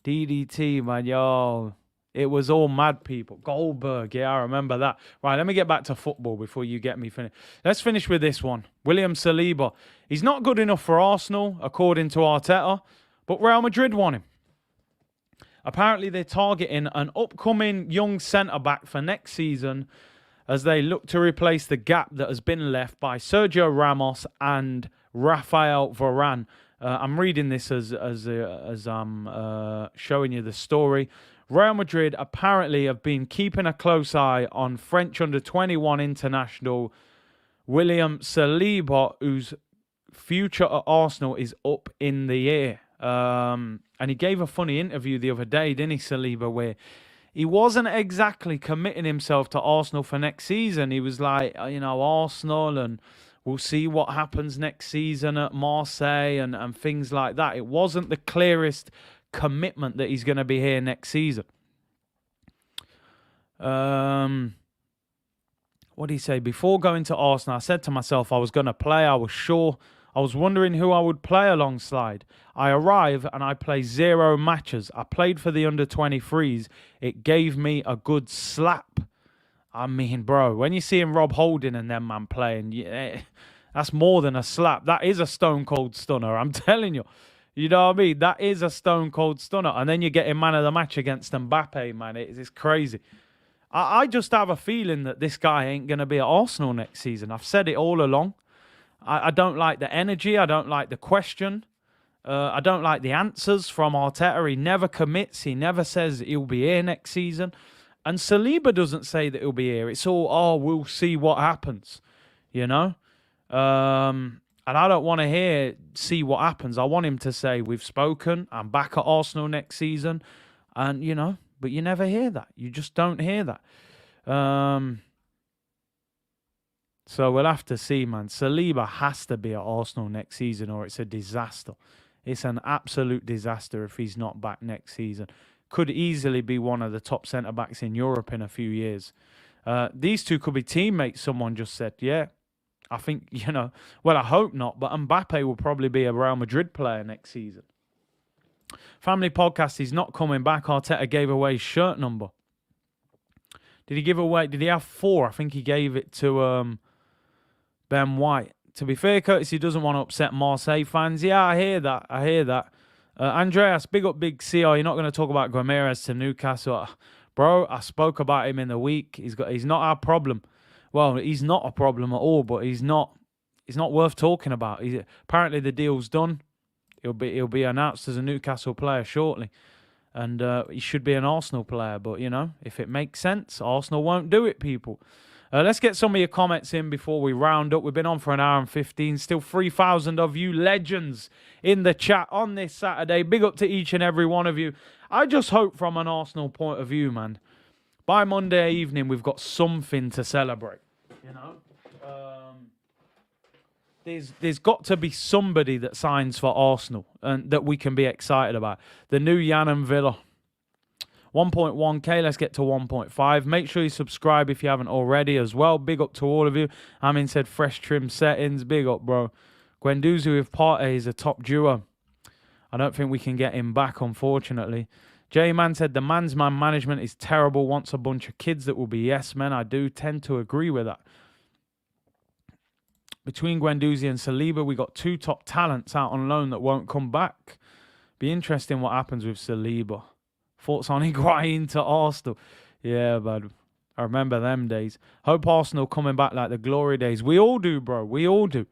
DDT, man, yo. It was all mad people. Goldberg, yeah, I remember that. Right, let me get back to football before you get me finished. Let's finish with this one. William Saliba. He's not good enough for Arsenal, according to Arteta, but Real Madrid want him. Apparently, they're targeting an upcoming young centre-back for next season as they look to replace the gap that has been left by Sergio Ramos and Rafael Varane. I'm reading this as I'm showing you the story. Real Madrid apparently have been keeping a close eye on French under-21 international William Saliba, whose future at Arsenal is up in the air. And he gave a funny interview the other day, didn't he, Saliba, where he wasn't exactly committing himself to Arsenal for next season. He was like, Arsenal, and we'll see what happens next season at Marseille and things like that. It wasn't the clearest commitment that he's going to be here next season. What did he say? Before going to Arsenal, I said to myself I was going to play. I was sure. I was wondering who I would play alongside. I arrive and I play 0 matches. I played for the under-23s. It gave me a good slap. I mean, bro, when you're seeing Rob Holding and them man playing, yeah, that's more than a slap. That is a stone-cold stunner, I'm telling you. You know what I mean? That is a stone-cold stunner. And then you're getting man of the match against Mbappe, man. It's crazy. I just have a feeling that this guy ain't going to be at Arsenal next season. I've said it all along. I don't like the energy. I don't like the question. I don't like the answers from Arteta. He never commits. He never says he'll be here next season. And Saliba doesn't say that he'll be here. It's all, we'll see what happens, And I don't want to see what happens. I want him to say, we've spoken. I'm back at Arsenal next season. And, but you never hear that. You just don't hear that. So we'll have to see, man. Saliba has to be at Arsenal next season or it's a disaster. It's an absolute disaster if he's not back next season. Could easily be one of the top centre-backs in Europe in a few years. These two could be teammates, someone just said. Yeah, I think, well, I hope not, but Mbappe will probably be a Real Madrid player next season. Family Podcast, he's not coming back. Arteta gave away his shirt number. Did he have 4? I think he gave it to Ben White. To be fair, Curtis, he doesn't want to upset Marseille fans. Yeah, I hear that. Andreas, big up Big CR. You're not going to talk about Guimaraes to Newcastle. Bro, I spoke about him in the week. He's not our problem. Well, he's not a problem at all, but he's not worth talking about. Apparently the deal's done. He'll be announced as a Newcastle player shortly. And he should be an Arsenal player. But, if it makes sense, Arsenal won't do it, people. Let's get some of your comments in before we round up. We've been on for an hour and 15. Still 3,000 of you legends in the chat on this Saturday. Big up to each and every one of you. I just hope from an Arsenal point of view, man, by Monday evening we've got something to celebrate. There's got to be somebody that signs for Arsenal and that we can be excited about. The new Yann Villa. 1.1k, let's get to 1.5. Make sure you subscribe if you haven't already as well. Big up to all of you. Amin said fresh trim settings. Big up, bro. Guendouzi with Partey is a top duo. I don't think we can get him back, unfortunately. J-Man said the man's man management is terrible. Wants a bunch of kids that will be yes men. I do tend to agree with that. Between Guendouzi and Saliba, we got 2 top talents out on loan that won't come back. Be interesting what happens with Saliba. Thoughts on Higuain to Arsenal? Yeah, bud. I remember them days. Hope Arsenal coming back like the glory days. We all do, bro. We all do.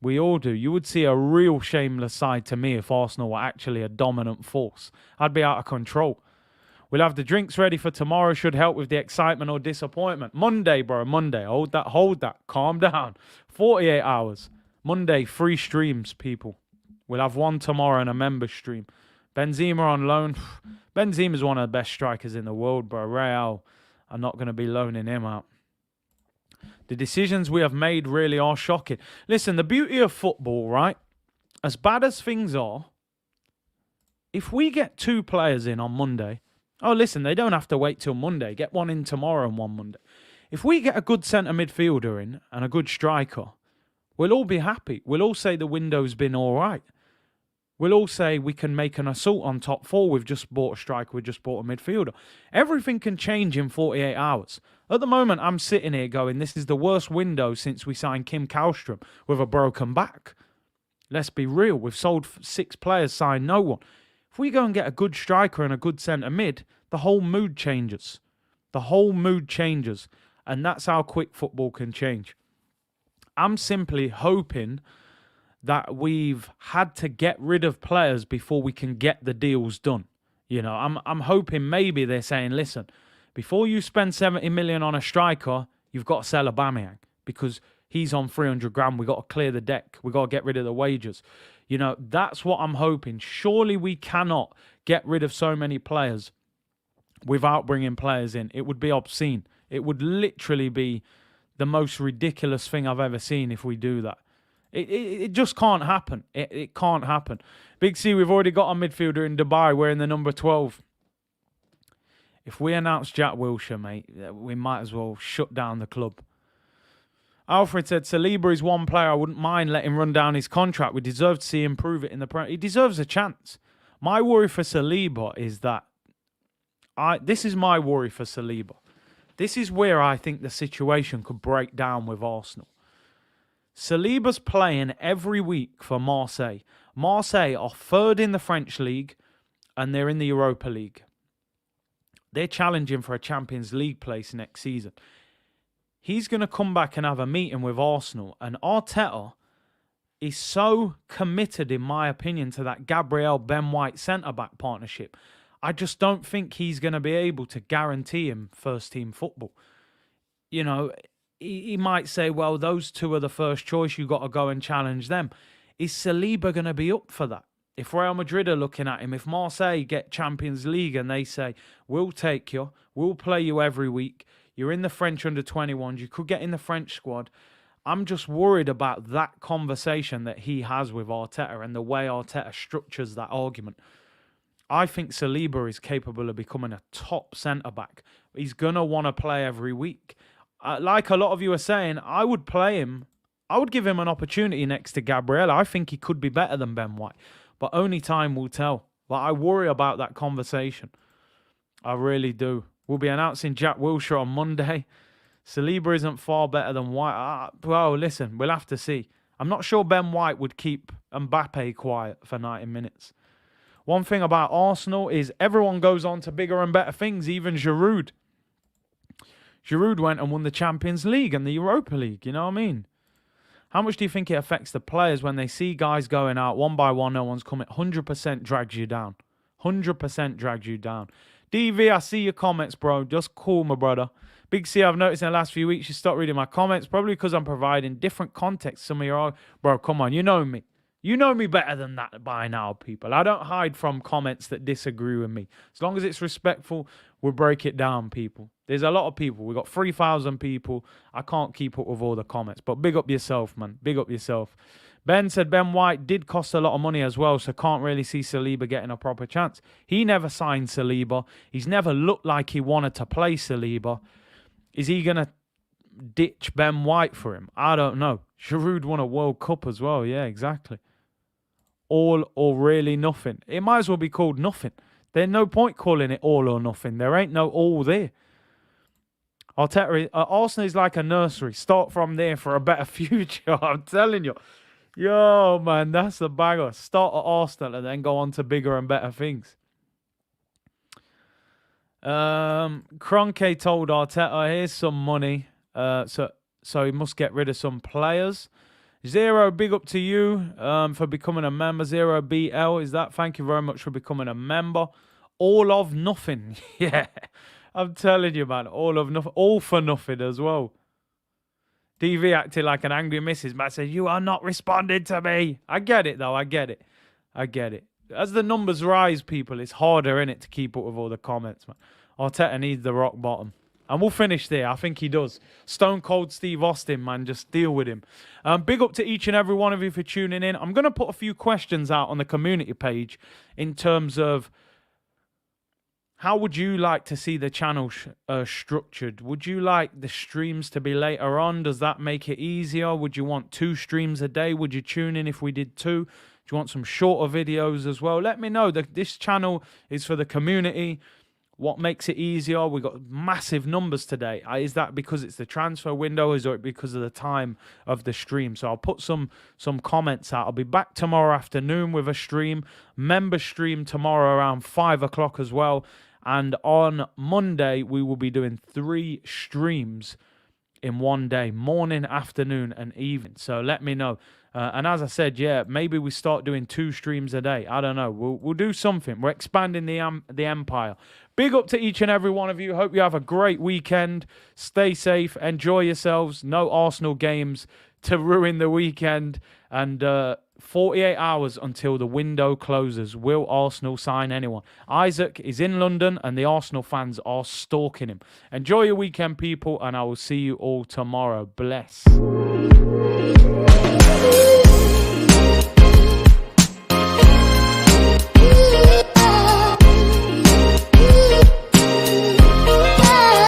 You would see a real shameless side to me if Arsenal were actually a dominant force. I'd be out of control. We'll have the drinks ready for tomorrow. Should help with the excitement or disappointment. Monday, bro. Monday. Hold that. Calm down. 48 hours. Monday, 3 streams, people. We'll have 1 tomorrow and a member stream. Benzema on loan. Benzema's one of the best strikers in the world, bro. Real are not going to be loaning him out. The decisions we have made really are shocking. Listen, the beauty of football, right? As bad as things are, if we get 2 players in on Monday, listen, they don't have to wait till Monday. Get 1 in tomorrow and 1 Monday. If we get a good centre midfielder in and a good striker, we'll all be happy. We'll all say the window's been all right. We'll all say we can make an assault on top 4. We've just bought a striker. We've just bought a midfielder. Everything can change in 48 hours. At the moment, I'm sitting here going, this is the worst window since we signed Kim Kallstrom with a broken back. Let's be real. We've sold 6 players, signed no one. If we go and get a good striker and a good centre mid, the whole mood changes. And that's how quick football can change. I'm simply hoping that we've had to get rid of players before we can get the deals done. I'm hoping maybe they're saying, listen, before you spend 70 million on a striker, you've got to sell Aubameyang because he's on 300 grand. We've got to clear the deck. We've got to get rid of the wages. That's what I'm hoping. Surely we cannot get rid of so many players without bringing players in. It would be obscene. It would literally be the most ridiculous thing I've ever seen if we do that. It just can't happen. It can't happen. Big C, we've already got a midfielder in Dubai. We're in the number 12. If we announce Jack Wilshere, mate, we might as well shut down the club. Alfred said, Saliba is one player I wouldn't mind letting run down his contract. We deserve to see him prove it in the Premier. He deserves a chance. My worry for Saliba is that... This is my worry for Saliba. This is where I think the situation could break down with Arsenal. Saliba's playing every week for Marseille. Marseille are 3rd in the French League and they're in the Europa League. They're challenging for a Champions League place next season. He's going to come back and have a meeting with Arsenal. And Arteta is so committed, in my opinion, to that Gabriel-Ben White centre-back partnership. I just don't think he's going to be able to guarantee him first-team football. He might say, well, those 2 are the first choice. You've got to go and challenge them. Is Saliba going to be up for that? If Real Madrid are looking at him, if Marseille get Champions League and they say, we'll take you, we'll play you every week, you're in the French under-21s, you could get in the French squad. I'm just worried about that conversation that he has with Arteta and the way Arteta structures that argument. I think Saliba is capable of becoming a top centre-back. He's going to want to play every week. Like a lot of you are saying, I would play him. I would give him an opportunity next to Gabriel. I think he could be better than Ben White. But only time will tell. But I worry about that conversation. I really do. We'll be announcing Jack Wilshere on Monday. Saliba isn't far better than White. Well, listen, we'll have to see. I'm not sure Ben White would keep Mbappe quiet for 90 minutes. One thing about Arsenal is everyone goes on to bigger and better things, even Giroud. Giroud went and won the Champions League and the Europa League, you know what I mean? How much do you think it affects the players when they see guys going out one by one, no one's coming? 100% drags you down. 100% drags you down. DV, I see your comments, bro. Just cool, my brother. Big C, I've noticed in the last few weeks you stopped reading my comments, probably because I'm providing different context. Some of your... Bro, come on, you know me. You know me better than that by now, people. I don't hide from comments that disagree with me. As long as it's respectful, we'll break it down, people. There's a lot of people. We've got 3,000 people. I can't keep up with all the comments. But big up yourself, man. Big up yourself. Ben said Ben White did cost a lot of money as well, so can't really see Saliba getting a proper chance. He never signed Saliba. He's never looked like he wanted to play Saliba. Is he going to ditch Ben White for him? I don't know. Giroud won a World Cup as well. Yeah, exactly. All or really nothing. It might as well be called nothing. There's no point calling it all or nothing. There ain't no all there. Arsenal is like a nursery. Start from there for a better future. I'm telling you. Yo, man, that's the banger. Start at Arsenal and then go on to bigger and better things. Kroenke told Arteta, here's some money. So he must get rid of some players. Zero, big up to you for becoming a member. Zero BL is that. Thank you very much for becoming a member. All of nothing. Yeah, I'm telling you, man. All of nothing. All for nothing as well. DV acted like an angry missus. Matt said, you are not responding to me. I get it, though. I get it. I get it. As the numbers rise, people, it's harder, innit, to keep up with all the comments, man. Arteta needs the rock bottom. And we'll finish there. I think he does. Stone Cold Steve Austin, man. Just deal with him. Big up to each and every one of you for tuning in. I'm going to put a few questions out on the community page in terms of how would you like to see the channel structured? Would you like the streams to be later on? Does that make it easier? Would you want 2 streams a day? Would you tune in if we did 2? Do you want some shorter videos as well? Let me know. This channel is for the community. What makes it easier? We've got massive numbers today. Is that because it's the transfer window? Is it because of the time of the stream? So I'll put some comments out. I'll be back tomorrow afternoon with a stream. Member stream tomorrow around 5 o'clock as well. And on Monday, we will be doing 3 streams in one day. Morning, afternoon, and evening. So let me know. And as I said, yeah, maybe we start doing 2 streams a day. I don't know. We'll do something. We're expanding the empire. Big up to each and every one of you. Hope you have a great weekend. Stay safe. Enjoy yourselves. No Arsenal games to ruin the weekend. And 48 hours until the window closes. Will Arsenal sign anyone? Isak is in London and the Arsenal fans are stalking him. Enjoy your weekend, people, and I will see you all tomorrow. Bless.